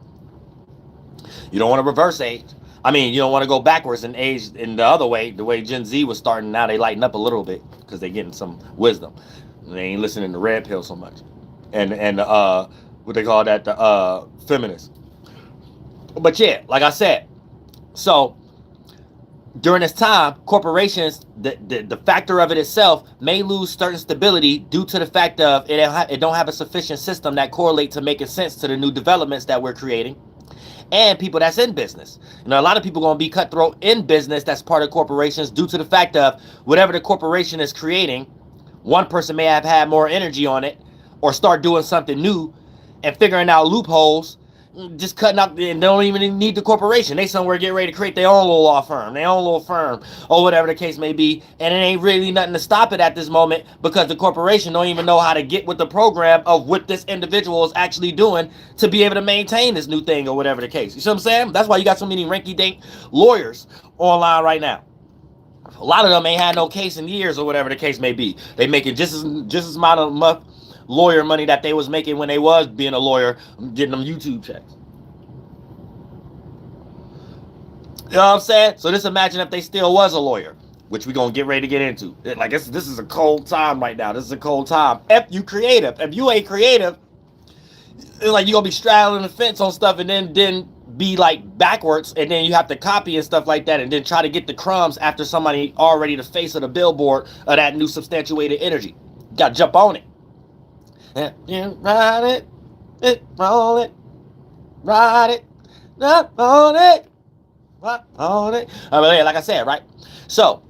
You don't want to reverse age. I mean, you don't want to go backwards in age in the other way, the way Gen Z was starting. Now they lighten up a little bit because they're getting some wisdom. They ain't listening to red pill so much. And what they call that, the feminists. But yeah, like I said, so during this time, corporations, the factor of it itself may lose certain stability due to the fact of it don't have a sufficient system that correlates to making sense to the new developments that we're creating. and people that's in business. You know, a lot of people going to be cutthroat in business that's part of corporations due to the fact of whatever the corporation is creating, one person may have had more energy on it or start doing something new and figuring out loopholes, just cutting up, and they don't even need the corporation. They somewhere get ready to create their own little law firm, their own little firm, or whatever the case may be, and it ain't really nothing to stop it at this moment because the corporation don't even know how to get with the program of what this individual is actually doing to be able to maintain this new thing or whatever the case. You see what I'm saying? That's why you got so many rinky-dink lawyers online right now. A lot of them ain't had no case in years or whatever the case may be. They making just as amount of lawyer money that they was making when they was being a lawyer, getting them YouTube checks. You know what I'm saying? So just imagine if they still was a lawyer, which we're going to get ready to get into. Like, this is a cold time right now. This is a cold time. If you creative. If you ain't creative, it's like you're going to be straddling the fence on stuff and then be like backwards, and then you have to copy and stuff like that, and then try to get the crumbs after somebody already the face of the billboard of that new substantiated energy. You got to jump on it. You ride it, roll it, ride it, up on it, on it. I mean, like I said, right? So,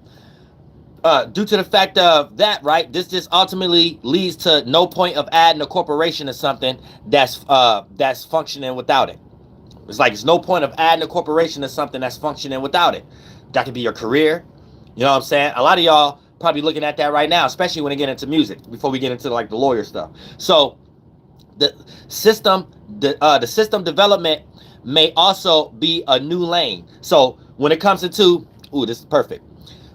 due to the fact of that, right, this just ultimately leads to no point of adding a corporation to something that's functioning without it. It's like it's no point of adding a corporation to something that's functioning without it. That could be your career. You know what I'm saying? A lot of y'all probably looking at that right now, especially when they get into music, before we get into like the lawyer stuff. So the system development may also be a new lane. So when it comes into, this is perfect,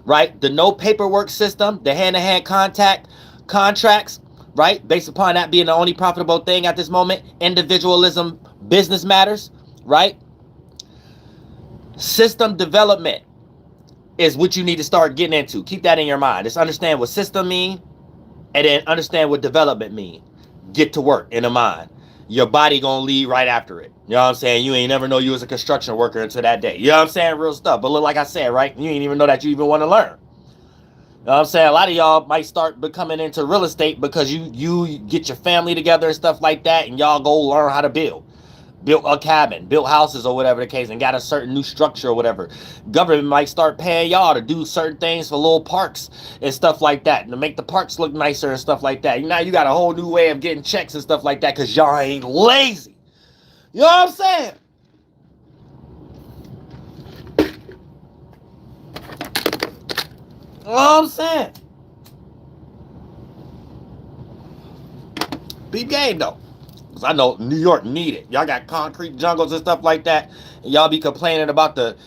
right? The no paperwork system, the hand-to-hand contracts, right? Based upon that being the only profitable thing at this moment, individualism, business matters, right? System development is what you need to start getting into. Keep that in your mind. Just understand what system mean, and then understand what development mean. Get to work in the mind. Your body gonna lead right after it. You know what I'm saying? You ain't never know you was a construction worker until that day. You know what I'm saying? Real stuff. But look, like I said, right? You ain't even know that you even want to learn. You know what I'm saying? A lot of y'all might start becoming into real estate because you get your family together and stuff like that, and y'all go learn how to build a cabin, built houses or whatever the case, and got a certain new structure or whatever. Government might start paying y'all to do certain things for little parks and stuff like that, and to make the parks look nicer and stuff like that. Now you got a whole new way of getting checks and stuff like that because y'all ain't lazy. You know what I'm saying? You know what I'm saying? Big game though. I know New York need it. Y'all got concrete jungles and stuff like that. And y'all be complaining about the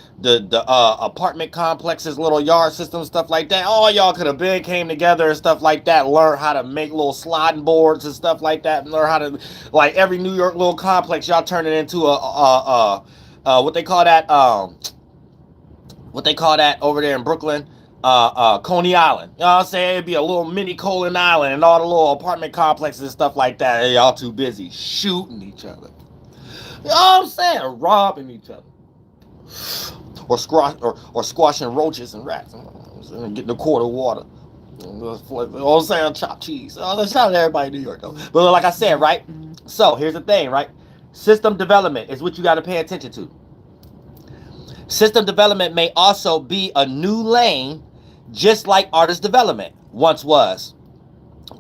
apartment complexes, little yard systems, stuff like that. All y'all could have been came together and stuff like that. Learn how to make little sliding boards and stuff like that. And learn how to, like, every New York little complex, y'all turn it into what they call that over there in Brooklyn. Coney Island. You know what I'm saying? It'd be a little mini Coney Island and all the little apartment complexes and stuff like that. And y'all too busy shooting each other. You know what I'm saying? Robbing each other. Or squashing roaches and rats. And getting a quart of water. You know what I'm saying? Chopped cheese. Shout out to everybody in New York though. But like I said, right? So here's the thing, right? System development is what you got to pay attention to. System development may also be a new lane, just like artist development once was,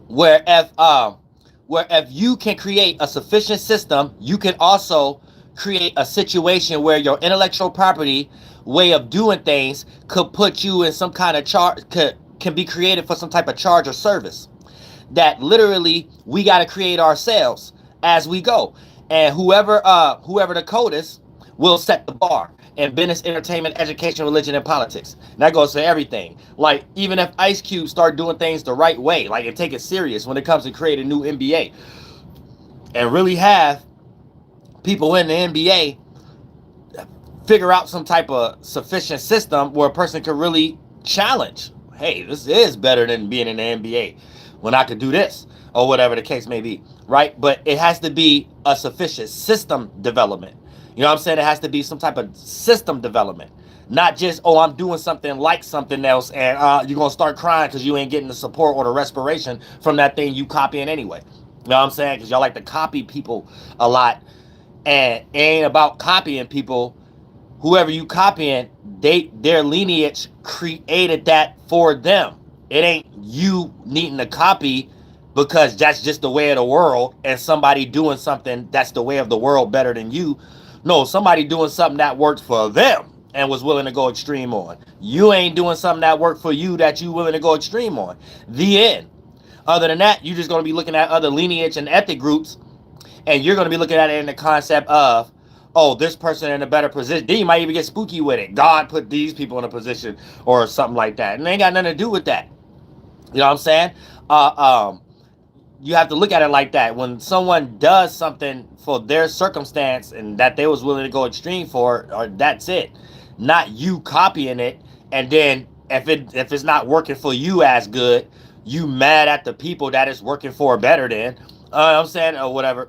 where if you can create a sufficient system, you can also create a situation where your intellectual property way of doing things could put you in some kind of charge, can be created for some type of charge or service that literally we got to create ourselves as we go. And whoever the code is will set the bar. And business, entertainment, education, religion, and politics. And that goes for everything. Like, even if Ice Cube start doing things the right way, like, and take it serious when it comes to creating a new NBA, and really have people in the NBA figure out some type of sufficient system where a person can really challenge, hey, this is better than being in the NBA when I could do this, or whatever the case may be, right? But it has to be a sufficient system development. You know what I'm saying? It has to be some type of system development. Not just, I'm doing something like something else and you're going to start crying because you ain't getting the support or the respiration from that thing you copying anyway. You know what I'm saying? Because y'all like to copy people a lot And it ain't about copying people. Whoever you copying, their lineage created that for them. It ain't you needing to copy because that's just the way of the world, and somebody doing something that's the way of the world better than you. No, somebody doing something that worked for them and was willing to go extreme on. You ain't doing something that worked for you that you willing to go extreme on. The end. Other than that, you're just going to be looking at other lineage and ethnic groups, and you're going to be looking at it in the concept of, oh, this person in a better position. Then you might even get spooky with it. God put these people in a position or something like that. And they ain't got nothing to do with that. You know what I'm saying? You have to look at it like that. When someone does something for their circumstance and that they was willing to go extreme for, or that's it. Not you copying it, and then if it's not working for you as good, you mad at the people that it's working for better than. I'm saying, or whatever.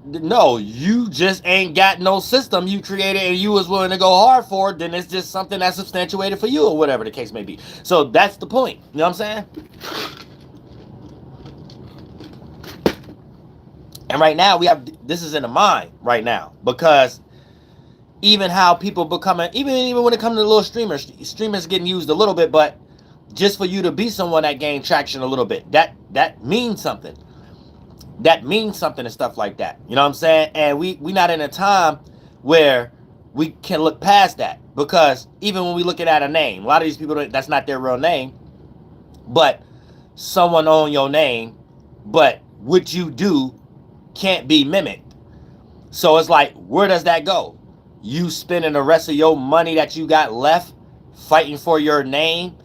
No, you just ain't got no system you created and you was willing to go hard for it, then it's just something that's substantiated for you or whatever the case may be. So that's the point. You know what I'm saying? And right now we have, this is in the mind right now, because even how people becoming, even when it comes to little streamers getting used a little bit, but just for you to be someone that gained traction a little bit, that means something. That means something and stuff like that. You know what I'm saying? And we not in a time where we can look past that, because even when we looking at a name, a lot of these people, that's not their real name, but someone own your name, but what you do can't be mimicked. So it's like, where does that go? You spending the rest of your money that you got left fighting for your name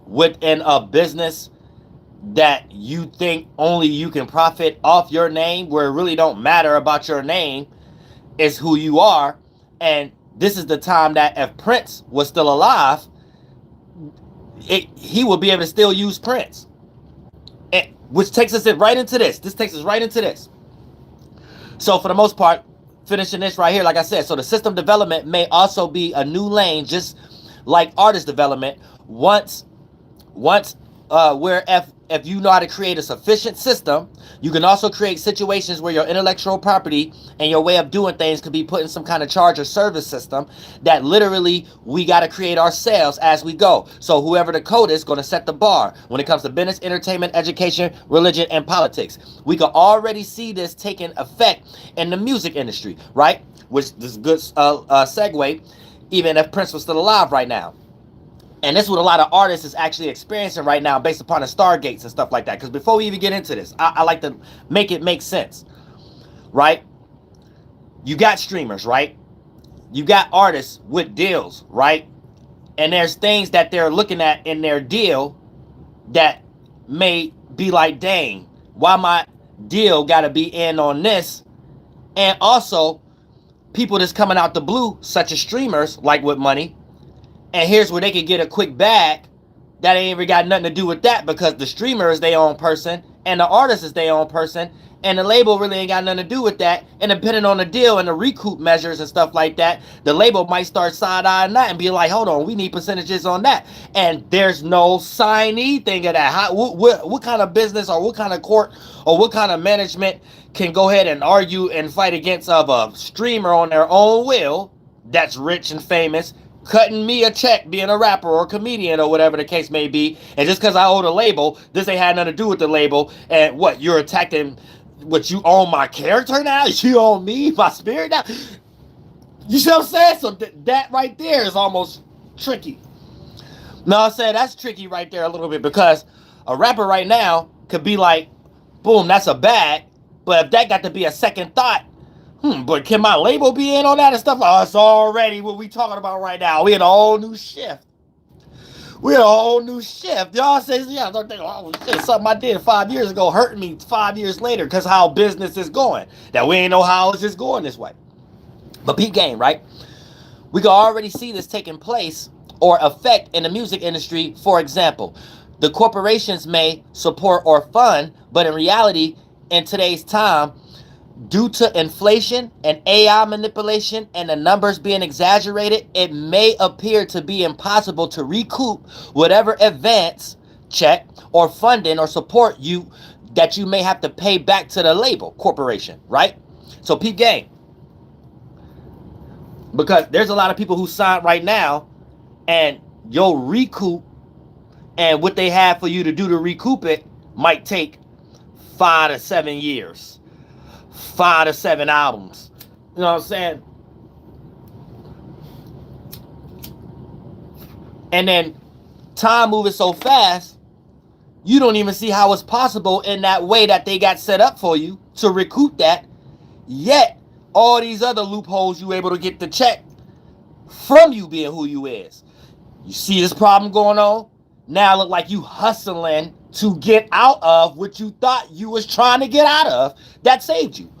within a business that you think only you can profit off your name, where it really don't matter about your name, is who you are. And this is the time that if Prince was still alive, he would be able to still use Prince. Which takes us right into this. This takes us right into this. So for the most part, finishing this right here, like I said, so the system development may also be a new lane, just like artist development. Where if you know how to create a sufficient system, you can also create situations where your intellectual property and your way of doing things can be put in some kind of charge or service system that literally we got to create ourselves as we go. So whoever the code is going to set the bar when it comes to business, entertainment, education, religion, and politics. We can already see this taking effect in the music industry, right? Which is a good segue, even if Prince was still alive right now. And this is what a lot of artists is actually experiencing right now based upon the Stargates and stuff like that. Because before we even get into this, I like to make it make sense, right? You got streamers, right? You got artists with deals, right? And there's things that they're looking at in their deal that may be like, dang, why my deal got to be in on this? And also, people that's coming out the blue, such as streamers, like with money, and here's where they can get a quick bag that ain't even got nothing to do with that, because the streamer is their own person and the artist is their own person, and the label really ain't got nothing to do with that. And depending on the deal and the recoup measures and stuff like that, the label might start side-eyeing that and be like, hold on, we need percentages on that. And there's no signee thing of that. What kind of business or what kind of court or what kind of management can go ahead and argue and fight against of a streamer on their own will that's rich and famous, cutting me a check being a rapper or a comedian or whatever the case may be, and just because I own a label, this ain't had nothing to do with the label, and what, you're attacking, what, you own my character now? You own me, my spirit now? You see what I'm saying? So that right there is almost tricky. No, I'm saying that's tricky right there a little bit, because a rapper right now could be like, boom, that's a bag, but if that got to be a second thought, but can my label be in on that and stuff? Oh, it's already what we talking about right now. We in a whole new shift. We're in a whole new shift. Y'all say, yeah, don't think, oh shit, something I did 5 years ago hurting me 5 years later because how business is going. That we ain't know how it's just going this way. But peep game, right? We can already see this taking place or effect in the music industry. For example, the corporations may support or fund, but in reality, in today's time, due to inflation and AI manipulation and the numbers being exaggerated, it may appear to be impossible to recoup whatever advance, check, or funding or support that you may have to pay back to the label corporation, right? So peep game. Because there's a lot of people who sign right now, and your recoup and what they have for you to do to recoup it might take 5 to 7 years, 5 to 7 albums. You know what I'm saying? And then time moving so fast, you don't even see how it's possible in that way that they got set up for you to recoup that. Yet, all these other loopholes you able to get the check from you being who you is. You see this problem going on? Now look like you hustling to get out of what you thought you was trying to get out of that saved you.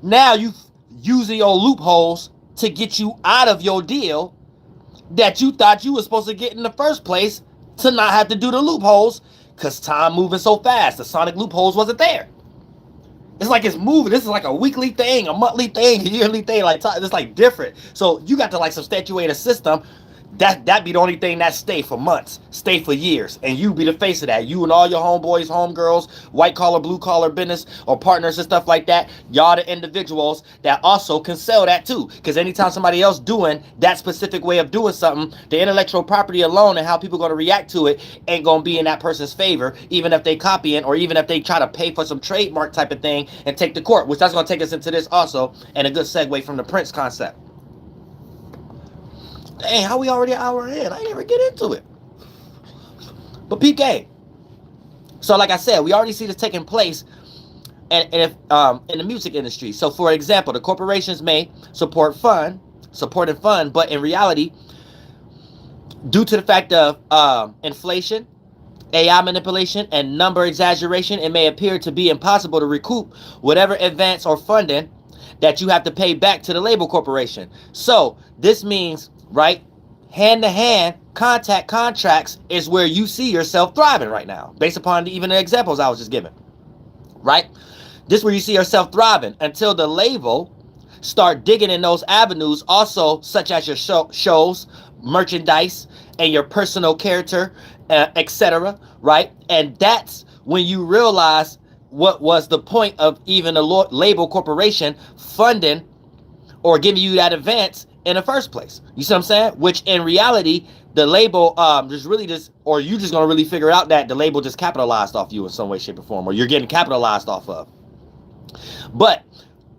Now you using your loopholes to get you out of your deal that you thought you were supposed to get in the first place, to not have to do the loopholes because time moving so fast. The sonic loopholes wasn't there. It's like it's moving. This is like a weekly thing, a monthly thing, a yearly thing. Like it's like different. So you got to like substantiate a system. That be the only thing that stay for months, stay for years, and you be the face of that. You and all your homeboys, homegirls, white collar, blue collar business or partners and stuff like that. Y'all the individuals that also can sell that too. Because anytime somebody else doing that specific way of doing something, the intellectual property alone and how people going to react to it ain't going to be in that person's favor, even if they copy it or even if they try to pay for some trademark type of thing and take to court, which that's going to take us into this also, and a good segue from the Prince concept. Dang, how we already an hour in? I didn't even get into it. But peep game. So like I said, we already see this taking place in the music industry. So for example, the corporations may support and fund, but in reality, due to the fact of inflation, AI manipulation, and number exaggeration, it may appear to be impossible to recoup whatever advance or funding that you have to pay back to the label corporation. So this means, right, hand-to-hand contact contracts is where you see yourself thriving right now, based upon even the examples I was just giving, right? This is where you see yourself thriving until the label start digging in those avenues also, such as your shows, merchandise, and your personal character, etc., right? And that's when you realize what was the point of even a label corporation funding or giving you that advance in the first place. You see what I'm saying? Which in reality, the label or you just gonna really figure out that the label just capitalized off you in some way, shape, or form, or you're getting capitalized off of. But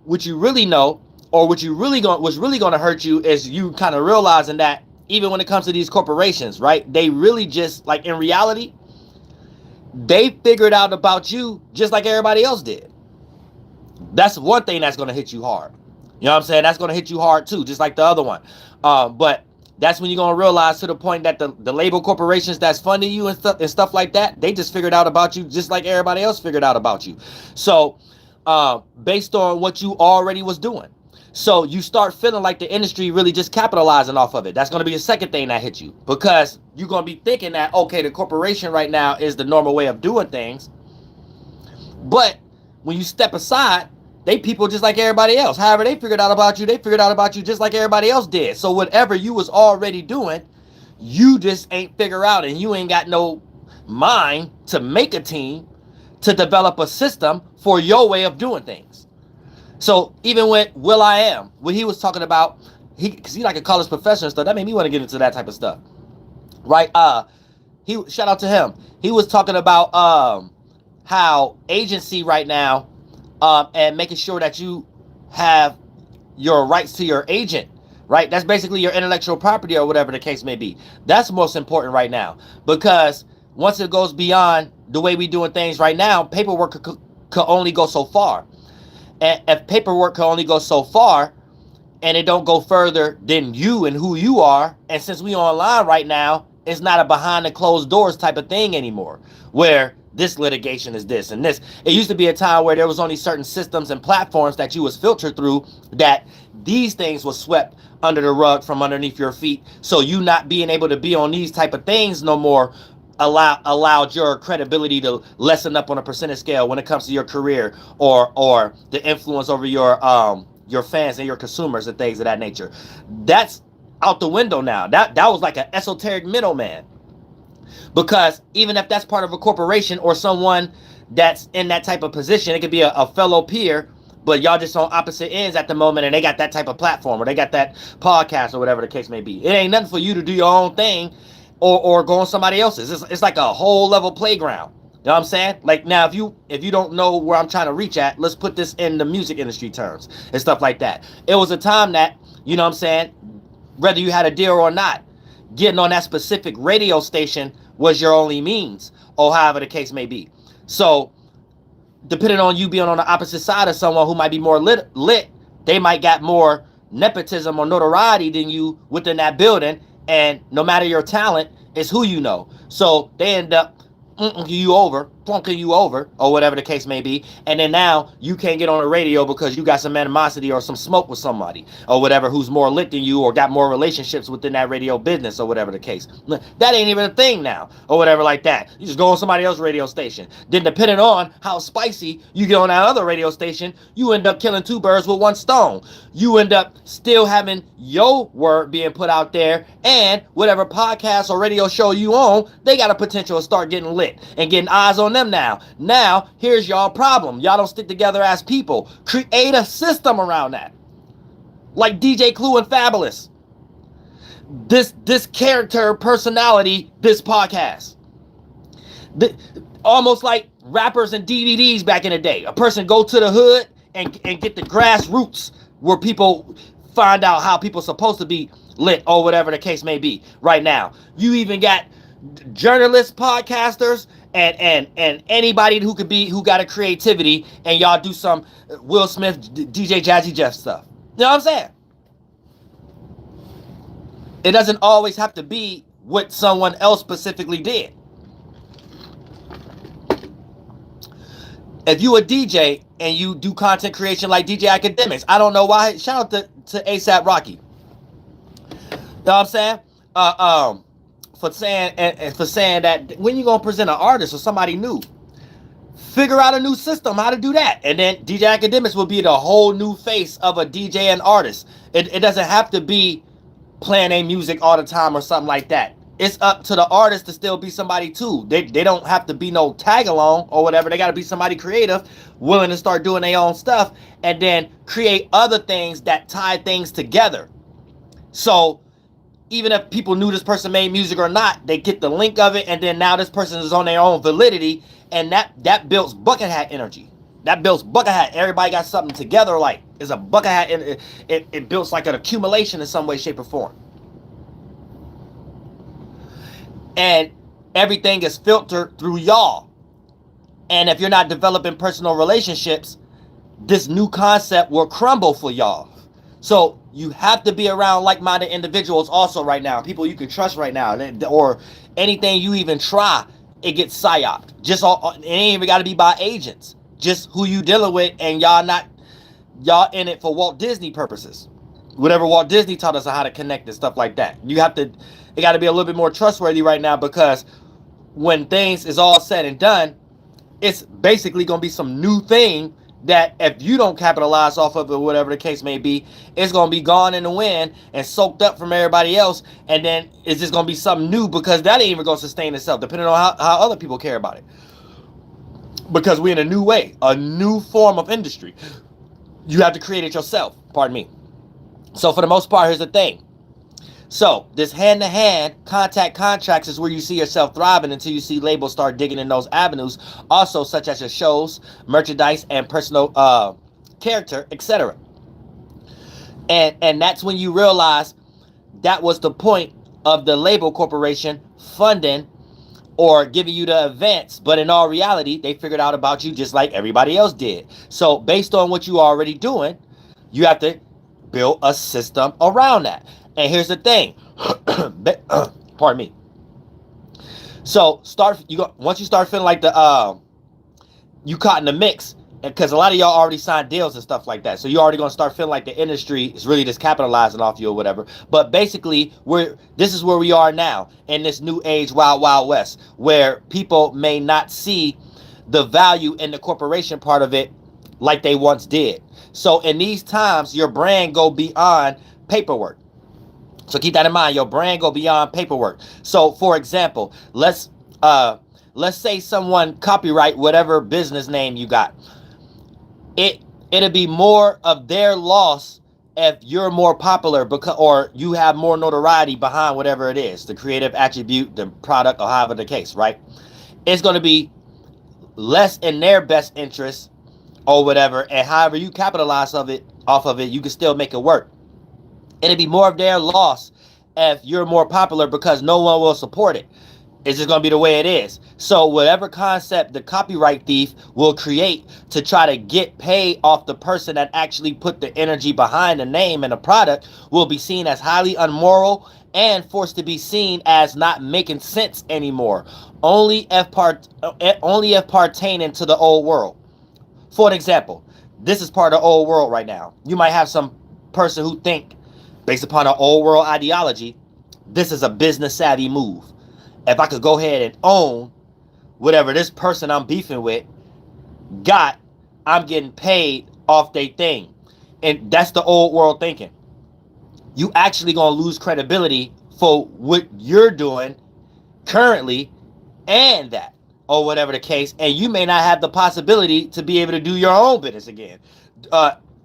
what you really know, or what's really gonna hurt you, is you kind of realizing that even when it comes to these corporations, right? They really just, like, in reality, they figured out about you just like everybody else did. That's one thing that's gonna hit you hard. You know what I'm saying? That's going to hit you hard too, just like the other one. But that's when you're going to realize, to the point that the label corporations that's funding you and stuff like that, they just figured out about you just like everybody else figured out about you. So based on what you already was doing. So you start feeling like the industry really just capitalizing off of it. That's going to be the second thing that hits you, because you're going to be thinking that, okay, the corporation right now is the normal way of doing things. But when you step aside, they people just like everybody else. However they figured out about you, they figured out about you just like everybody else did. So whatever you was already doing, you just ain't figure out, and you ain't got no mind to make a team to develop a system for your way of doing things. So even with will.i.am, when he was talking about, because he like a college professor and stuff, that made me want to get into that type of stuff, right? Shout out to him. He was talking about how agency right now, and making sure that you have your rights to your agent, right? That's basically your intellectual property or whatever the case may be. That's most important right now, because once it goes beyond the way we doing things right now, paperwork could only go so far. And if paperwork can only go so far and it don't go further than you and who you are, and since we online right now, it's not a behind the closed doors type of thing anymore, where this litigation is this and this. It used to be a time where there was only certain systems and platforms that you was filtered through, that these things was swept under the rug from underneath your feet. So you not being able to be on these type of things no more allowed your credibility to lessen up on a percentage scale when it comes to your career or the influence over your fans and your consumers and things of that nature. That's out the window now. That was like an esoteric middleman. Because even if that's part of a corporation or someone that's in that type of position, it could be a fellow peer but y'all just on opposite ends at the moment, and they got that type of platform, or they got that podcast, or whatever the case may be. It ain't nothing for you to do your own thing or go on somebody else's. It's like a whole level playground. You know what I'm saying? Like, now, if you don't know where I'm trying to reach at, let's put this in the music industry terms and stuff like that. It was a time that, you know what I'm saying, whether you had a deal or not, getting on that specific radio station was your only means, or however the case may be. So, depending on you being on the opposite side of someone who might be more lit, they might get more nepotism or notoriety than you within that building, and no matter your talent, it's who you know. So, they end up plunking you over, or whatever the case may be, and then now you can't get on the radio because you got some animosity or some smoke with somebody, or whatever, who's more lit than you, or got more relationships within that radio business, or whatever the case. That ain't even a thing now, or whatever like that. You just go on somebody else's radio station. Then depending on how spicy you get on that other radio station, you end up killing two birds with one stone. You end up still having your word being put out there, and whatever podcast or radio show you on, they got a potential to start getting lit and getting eyes on them now. Now, here's y'all problem. Y'all don't stick together as people. Create a system around that. Like DJ Clue and Fabulous. This character, personality, this podcast. Almost like rappers and DVDs back in the day. A person go to the hood and get the grassroots where people find out how people supposed to be lit, or whatever the case may be. Right now, you even got journalists, podcasters, and anybody who got a creativity, and y'all do some Will Smith, DJ Jazzy Jeff stuff. You know what I'm saying? It doesn't always have to be what someone else specifically did. If you a DJ and you do content creation like DJ Academics, I don't know why. Shout out to ASAP Rocky. You know what I'm saying? For saying that when you gonna present an artist or somebody new, figure out a new system how to do that, and then DJ Academics will be the whole new face of a DJ and artist. It doesn't have to be playing a music all the time or something like that. It's up to the artist to still be somebody too. They don't have to be no tag along or whatever. They got to be somebody creative, willing to start doing their own stuff, and then create other things that tie things together. So even if people knew this person made music or not, they get the link of it, and then now this person is on their own validity, and that builds bucket hat energy. That builds bucket hat. Everybody got something together, like it's a bucket hat, and it builds like an accumulation in some way, shape, or form. And everything is filtered through y'all. And if you're not developing personal relationships, this new concept will crumble for y'all. So you have to be around like-minded individuals also right now. People you can trust right now. Or anything you even try, it gets psyoped. It ain't even got to be by agents. Just who you dealing with, and y'all in it for Walt Disney purposes. Whatever Walt Disney taught us how to connect and stuff like that. It got to be a little bit more trustworthy right now, because when things is all said and done, it's basically going to be some new thing that if you don't capitalize off of it, whatever the case may be, it's going to be gone in the wind and soaked up from everybody else. And then it's just going to be something new, because that ain't even going to sustain itself, depending on how other people care about it. Because we're in a new way, a new form of industry. You have to create it yourself. Pardon me. So for the most part, here's the thing. So this hand-to-hand contact contracts is where you see yourself thriving until you see labels start digging in those avenues, also such as your shows, merchandise, and personal character, etc. And that's when you realize that was the point of the label corporation funding or giving you the advance. But in all reality, they figured out about you just like everybody else did. So based on what you are already doing, you have to build a system around that. And here's the thing. Pardon me. So once you start feeling like you caught in the mix, because a lot of y'all already signed deals and stuff like that. So you're already going to start feeling like the industry is really just capitalizing off you or whatever. But basically, this is where we are now in this new age, wild, wild west, where people may not see the value in the corporation part of it like they once did. So in these times, your brand go beyond paperwork. So keep that in mind. Your brand go beyond paperwork. So for example, let's say someone copyright whatever business name you got. It'll be more of their loss if you're more popular because, or you have more notoriety behind whatever it is, the creative attribute, the product, or however the case, right? It's going to be less in their best interest or whatever, and however you capitalize off of it, you can still make it work. It'll be more of their loss if you're more popular because no one will support it. It's just going to be the way it is. So whatever concept the copyright thief will create to try to get paid off the person that actually put the energy behind the name and the product will be seen as highly immoral and forced to be seen as not making sense anymore. Only if pertaining to the old world. For an example, this is part of the old world right now. You might have some person who think, based upon an old world ideology, this is a business savvy move. If I could go ahead and own whatever this person I'm beefing with got, I'm getting paid off their thing. And that's the old world thinking. You actually going to lose credibility for what you're doing currently and that, or whatever the case. And you may not have the possibility to be able to do your own business again.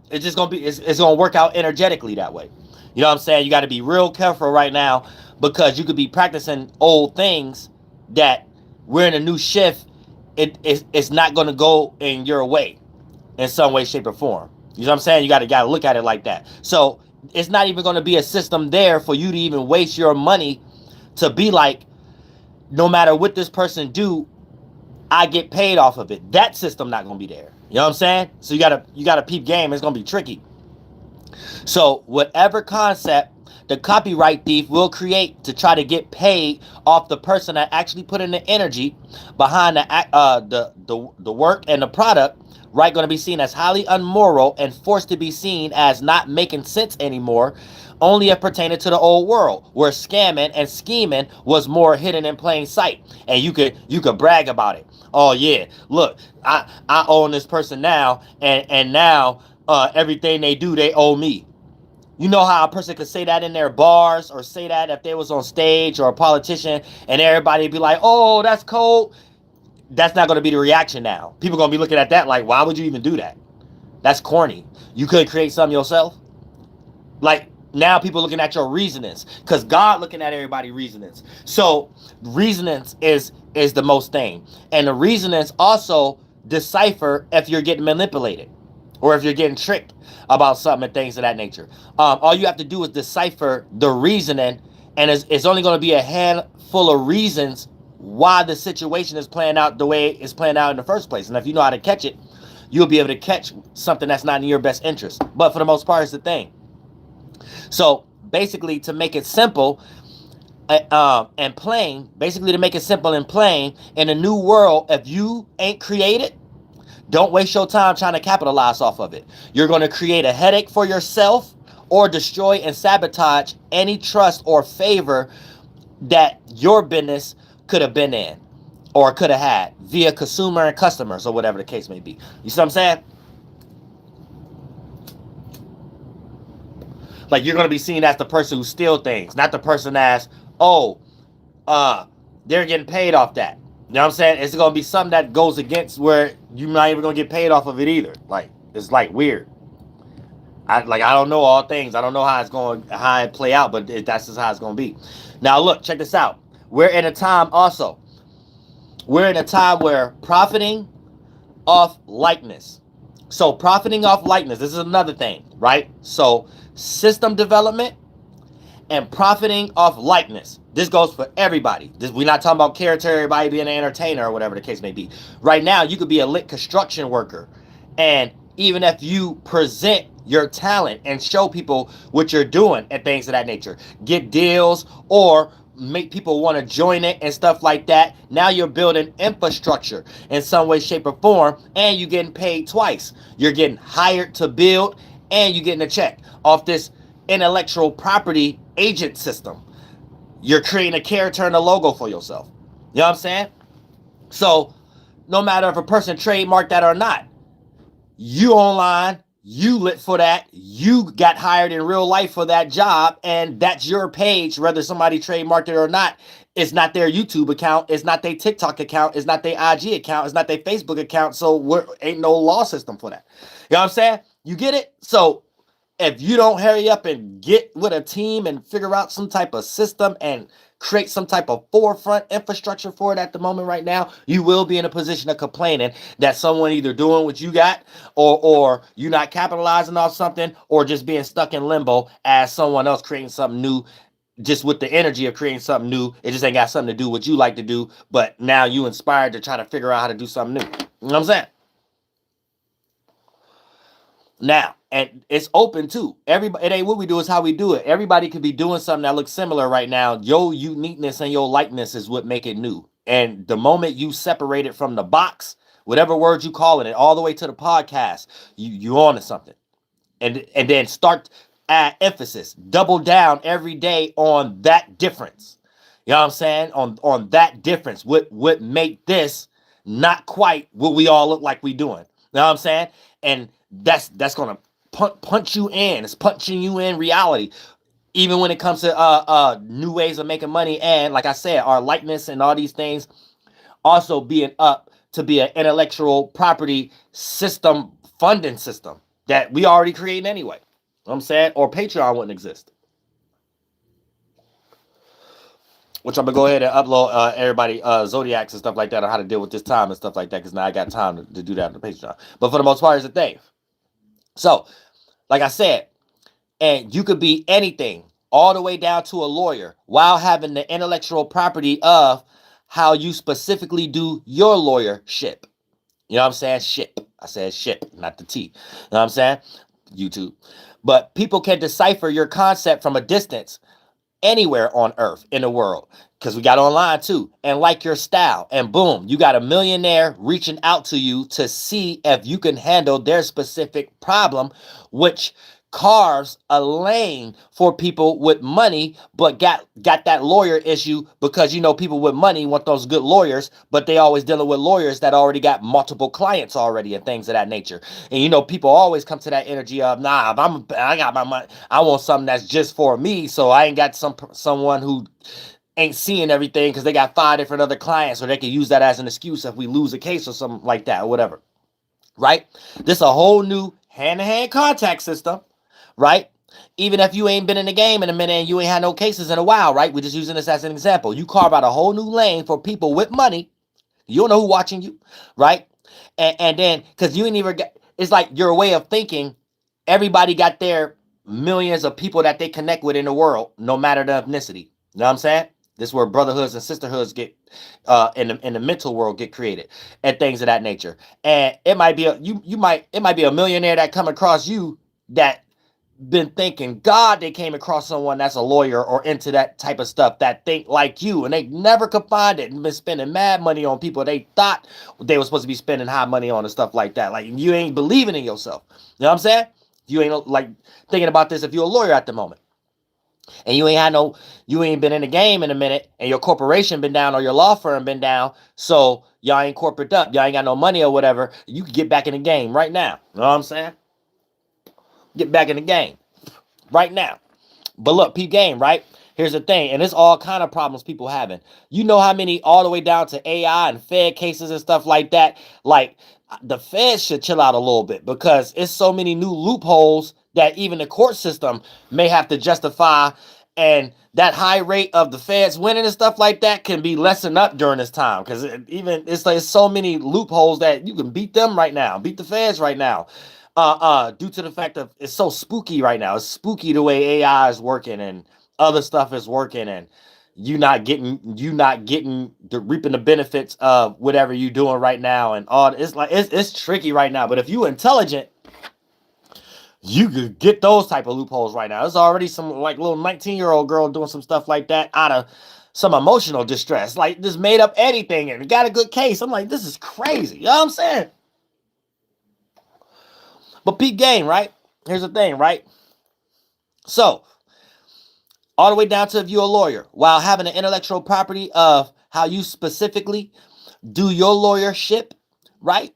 It's just going to be, it's going to work out energetically that way. You know what I'm saying? You got to be real careful right now because you could be practicing old things that we're in a new shift. It's not going to go in your way in some way, shape, or form. You know what I'm saying? You got to look at it like that. So it's not even going to be a system there for you to even waste your money to be like, no matter what this person do, I get paid off of it. That system not going to be there. You know what I'm saying? So you gotta peep game. It's going to be tricky. So whatever concept the copyright thief will create to try to get paid off the person that actually put in the energy behind the work and the product, right, going to be seen as highly immoral and forced to be seen as not making sense anymore, only if pertaining to the old world, where scamming and scheming was more hidden in plain sight, and you could brag about it. Oh yeah, look, I own this person now, and now everything they do, they owe me. You know how a person could say that in their bars, or say that if they was on stage, or a politician, and everybody be like, oh, that's cold. That's not going to be the reaction now. People going to be looking at that like, why would you even do that? That's corny. You could create something yourself. Like, now people looking at your reasonings, because God looking at everybody reasonings. So reasonings is the most thing. And the reasonings also decipher if you're getting manipulated or if you're getting tricked about something and things of that nature. All you have to do is decipher the reasoning, and it's only going to be a handful of reasons why the situation is playing out the way it's playing out in the first place. And if you know how to catch it, you'll be able to catch something that's not in your best interest. But for the most part, it's the thing. So basically, to make it simple and plain, basically to make it simple and plain, in a new world, if you ain't created, don't waste your time trying to capitalize off of it. You're going to create a headache for yourself or destroy and sabotage any trust or favor that your business could have been in or could have had via consumer and customers or whatever the case may be. You see what I'm saying? Like, you're going to be seen as the person who steals things, not the person as, oh, they're getting paid off that. You know what I'm saying? It's going to be something that goes against where you're not even going to get paid off of it either. Like, it's like weird. I don't know all things. I don't know how it play out, but that's just how it's going to be. Now, look, check this out. We're in a time also. We're in a time where profiting off likeness. So profiting off likeness, this is another thing, right? So system development and profiting off likeness. This goes for everybody. We're not talking about character, everybody being an entertainer or whatever the case may be. Right now, you could be a lit construction worker. And even if you present your talent and show people what you're doing and things of that nature, get deals or make people want to join it and stuff like that. Now you're building infrastructure in some way, shape, or form, and you're getting paid twice. You're getting hired to build, and you're getting a check off this intellectual property agent system. You're creating a character and a logo for yourself. You know what I'm saying? So no matter if a person trademarked that or not, you online, you lit for that, you got hired in real life for that job, and that's your page, whether somebody trademarked it or not. It's not their YouTube account. It's not their TikTok account. It's not their IG account. It's not their Facebook account. So ain't no law system for that. You know what I'm saying? You get it? So if you don't hurry up and get with a team and figure out some type of system and create some type of forefront infrastructure for it at the moment right now, you will be in a position of complaining that someone either doing what you got or you not capitalizing off something or just being stuck in limbo as someone else creating something new just with the energy of creating something new. It just ain't got something to do what you like to do, but now you inspired to try to figure out how to do something new. You know what I'm saying? Now, and it's open too. Everybody, it ain't what we do, it's how we do it. Everybody could be doing something that looks similar right now. Your uniqueness and your likeness is what make it new. And the moment you separate it from the box, whatever word you calling it, all the way to the podcast, you on to something. And then start add emphasis, double down every day on that difference. You know what I'm saying? On that difference. What make this not quite what we all look like we doing. You know what I'm saying? And that's gonna punch you in. It's punching you in reality. Even when it comes to new ways of making money, and like I said, our likeness and all these things also being up to be an intellectual property system, funding system that we already created anyway. You know what I'm saying? Or Patreon wouldn't exist. Which I'm gonna go ahead and upload everybody zodiacs and stuff like that on how to deal with this time and stuff like that, because now I got time to do that on the Patreon. But for the most part, it's a thing. So, like I said, and you could be anything, all the way down to a lawyer, while having the intellectual property of how you specifically do your lawyership. You know what I'm saying? Ship. I said ship, not the T. You know what I'm saying? YouTube. But people can decipher your concept from a distance anywhere on earth in the world, because we got online too, and like your style, and boom, you got a millionaire reaching out to you to see if you can handle their specific problem, which carves a lane for people with money, but got that lawyer issue, because you know people with money want those good lawyers, but they always dealing with lawyers that already got multiple clients already and things of that nature. And you know people always come to that energy of, nah, if I got my money, I want something that's just for me, so I ain't got someone who ain't seeing everything because they got 5 different other clients, or they can use that as an excuse if we lose a case or something like that or whatever. Right? This a whole new hand-to-hand contact system. Right? Even if you ain't been in the game in a minute and you ain't had no cases in a while, right? We're just using this as an example. You carve out a whole new lane for people with money. You don't know who's watching you, right? And then, because you ain't even got, it's like your way of thinking, everybody got their millions of people that they connect with in the world, no matter the ethnicity. You know what I'm saying? This is where brotherhoods and sisterhoods get in the mental world get created and things of that nature. And it might be it might be a millionaire that come across you that been thinking God they came across someone that's a lawyer or into that type of stuff that think like you, and they never could find it, and been spending mad money on people they thought they were supposed to be spending high money on and stuff like that. Like, you ain't believing in yourself. You know what I'm saying? You ain't like thinking about this if you're a lawyer at the moment, and you ain't been in the game in a minute, and your corporation been down or your law firm been down, so y'all ain't corporate up, y'all ain't got no money or whatever. You can get back in the game right now. You know what I'm saying? Get back in the game right now. But look, peep game, right? Here's the thing, and it's all kind of problems people having. You know how many, all the way down to AI and Fed cases and stuff like that? Like, the Feds should chill out a little bit, because it's so many new loopholes that even the court system may have to justify, and that high rate of the Feds winning and stuff like that can be lessened up during this time, because it's like so many loopholes that you can beat them right now, beat the Feds right now. Due to the fact that it's so spooky right now. It's spooky the way AI is working and other stuff is working, and you not getting the reaping the benefits of whatever you're doing right now, and all. It's like it's tricky right now. But if you intelligent, you could get those type of loopholes right now. There's already some like little 19-year-old girl doing some stuff like that out of some emotional distress, like just made up anything and got a good case. I'm like, this is crazy. You know what I'm saying? But peak game, right? Here's the thing, right? So, all the way down to if you're a lawyer, while having an intellectual property of how you specifically do your lawyership, right?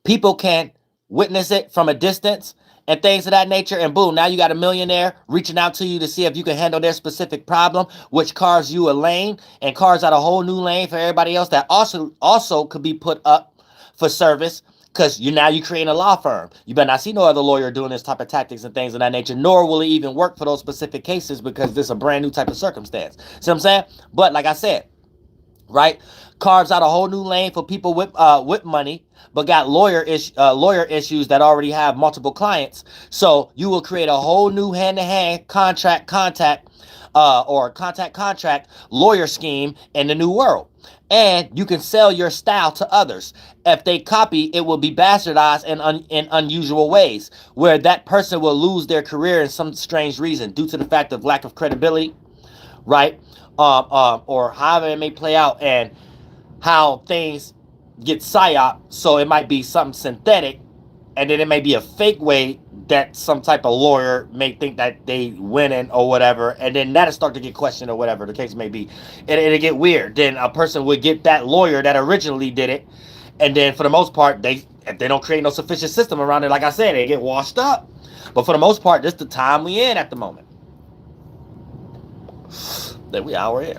People can witness it from a distance and things of that nature, and boom, now you got a millionaire reaching out to you to see if you can handle their specific problem, which carves you a lane and carves out a whole new lane for everybody else that also could be put up for service. Because you creating a law firm. You better not see no other lawyer doing this type of tactics and things of that nature, nor will it even work for those specific cases because this is a brand new type of circumstance. See what I'm saying? But like I said, right, carves out a whole new lane for people with money, but got lawyer issues that already have multiple clients. So you will create a whole new hand-to-hand contract lawyer scheme in the new world. And you can sell your style to others. If they copy, it will be bastardized in unusual ways, where that person will lose their career in some strange reason due to the fact of lack of credibility, right? Or however it may play out, and how things get psyop. So it might be something synthetic, and then it may be a fake way that some type of lawyer may think that they winning or whatever, and then that'll start to get questioned or whatever the case may be. It'll get weird. Then a person would get that lawyer that originally did it, and then for the most part, if they don't create no sufficient system around it, like I said, they get washed up. But for the most part, this is the time we in at the moment. That we hour in.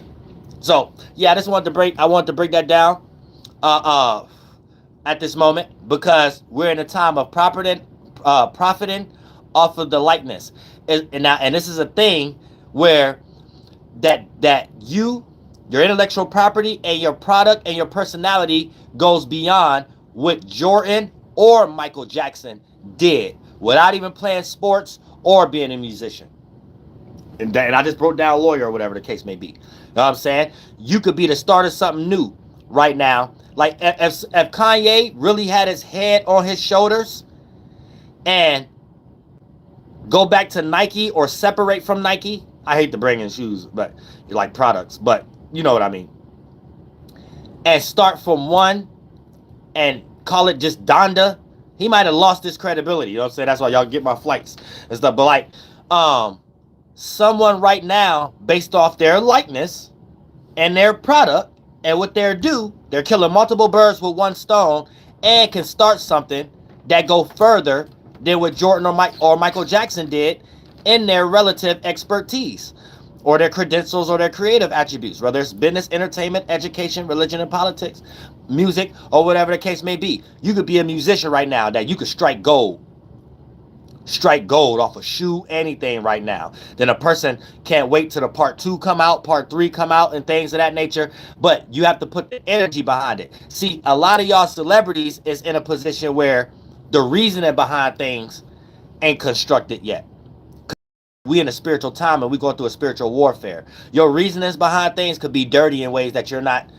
So yeah, I wanted to break that down at this moment, because we're in a time of profiting off of the likeness. And this is a thing where that your intellectual property and your product and your personality goes beyond what Jordan or Michael Jackson did without even playing sports or being a musician. And I just broke down lawyer or whatever the case may be. You know what I'm saying? You could be the start of something new right now. Like if Kanye really had his head on his shoulders and go back to Nike or separate from Nike. I hate to bring in shoes, but you like products, but you know what I mean. And start from one and call it just Donda. He might have lost his credibility. You know what I'm saying? That's why y'all get my flights and stuff. But like, someone right now, based off their likeness and their product and what they're killing multiple birds with one stone and can start something that go further than what Jordan or Michael Jackson did in their relative expertise or their credentials or their creative attributes, whether it's business, entertainment, education, religion, and politics, music, or whatever the case may be. You could be a musician right now that you could strike gold off a shoe, anything right now. Then a person can't wait till the part 2 come out, part 3 come out, and things of that nature. But you have to put the energy behind it. See, a lot of y'all celebrities is in a position where the reasoning behind things ain't constructed yet. We in a spiritual time and we going through a spiritual warfare. Your reasonings behind things could be dirty in ways that you're not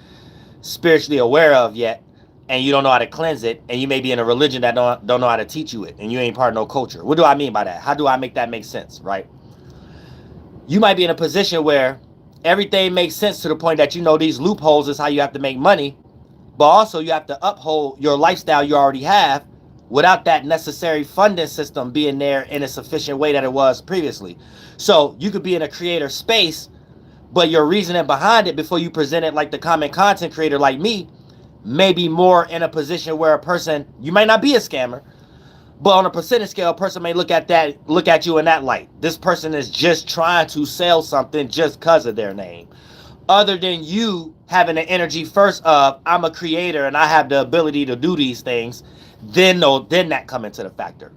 spiritually aware of yet, and you don't know how to cleanse it, and you may be in a religion that don't know how to teach you it, and you ain't part of no culture. What do I mean by that? How do I make that make sense, right? You might be in a position where everything makes sense to the point that you know these loopholes is how you have to make money, but also you have to uphold your lifestyle you already have without that necessary funding system being there in a sufficient way that it was previously. So you could be in a creator space, but your reasoning behind it before you present it like the common content creator like me, maybe more in a position where a person, you might not be a scammer, but on a percentage scale, a person may look at you in that light. This person is just trying to sell something just because of their name. Other than you having the energy first of, I'm a creator and I have the ability to do these things, then that come into the factor.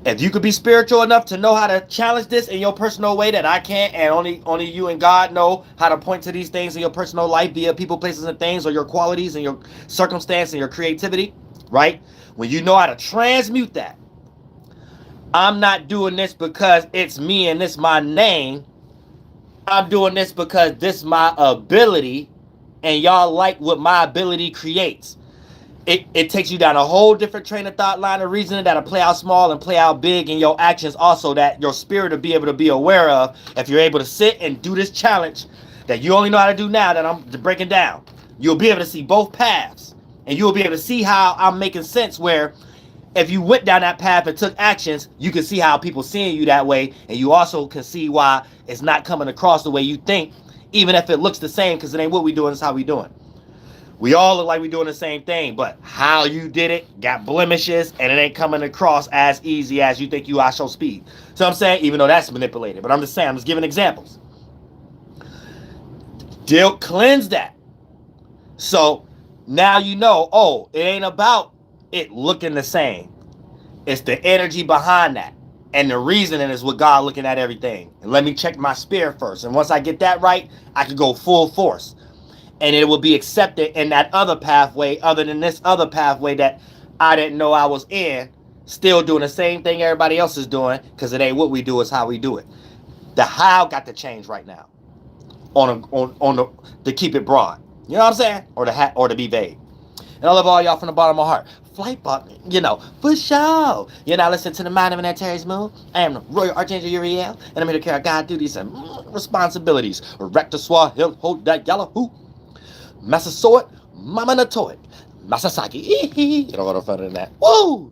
If you could be spiritual enough to know how to challenge this in your personal way that I can't, and only you and God know how to point to these things in your personal life via people, places, and things, or your qualities and your circumstance and your creativity, right? When you know how to transmute that, I'm not doing this because it's me and this my name. I'm doing this because this my ability, and y'all like what my ability creates. It takes you down a whole different train of thought, line of reasoning that'll play out small and play out big in your actions also, that your spirit will be able to be aware of if you're able to sit and do this challenge that you only know how to do now that I'm breaking down. You'll be able to see both paths, and you'll be able to see how I'm making sense, where if you went down that path and took actions, you can see how people seeing you that way, and you also can see why it's not coming across the way you think, even if it looks the same, because it ain't what we doing, it's how we doing. We all look like we're doing the same thing, but how you did it got blemishes, and it ain't coming across as easy as you think you are. Show speed. So I'm saying, even though that's manipulated, but I'm just saying, I'm just giving examples. Cleanse that. So now you know, oh, it ain't about it looking the same. It's the energy behind that. And the reasoning is with God looking at everything. And let me check my spirit first. And once I get that right, I can go full force. And it will be accepted in that other pathway, other than this other pathway that I didn't know I was in, still doing the same thing everybody else is doing, because it ain't what we do, it's how we do it. The how got to change right now to keep it broad. You know what I'm saying? Or to be vague. And I love all y'all from the bottom of my heart. Flight button, for sure. You're now listening to the Mind of an Antares Moon. I am the Royal Archangel Uriel, and I'm here to carry out God duties and responsibilities. Rector Swahili, hold that yellow hoop. Massasoit, Mama Natoit, Masasaki. You don't go no further than that. Woo!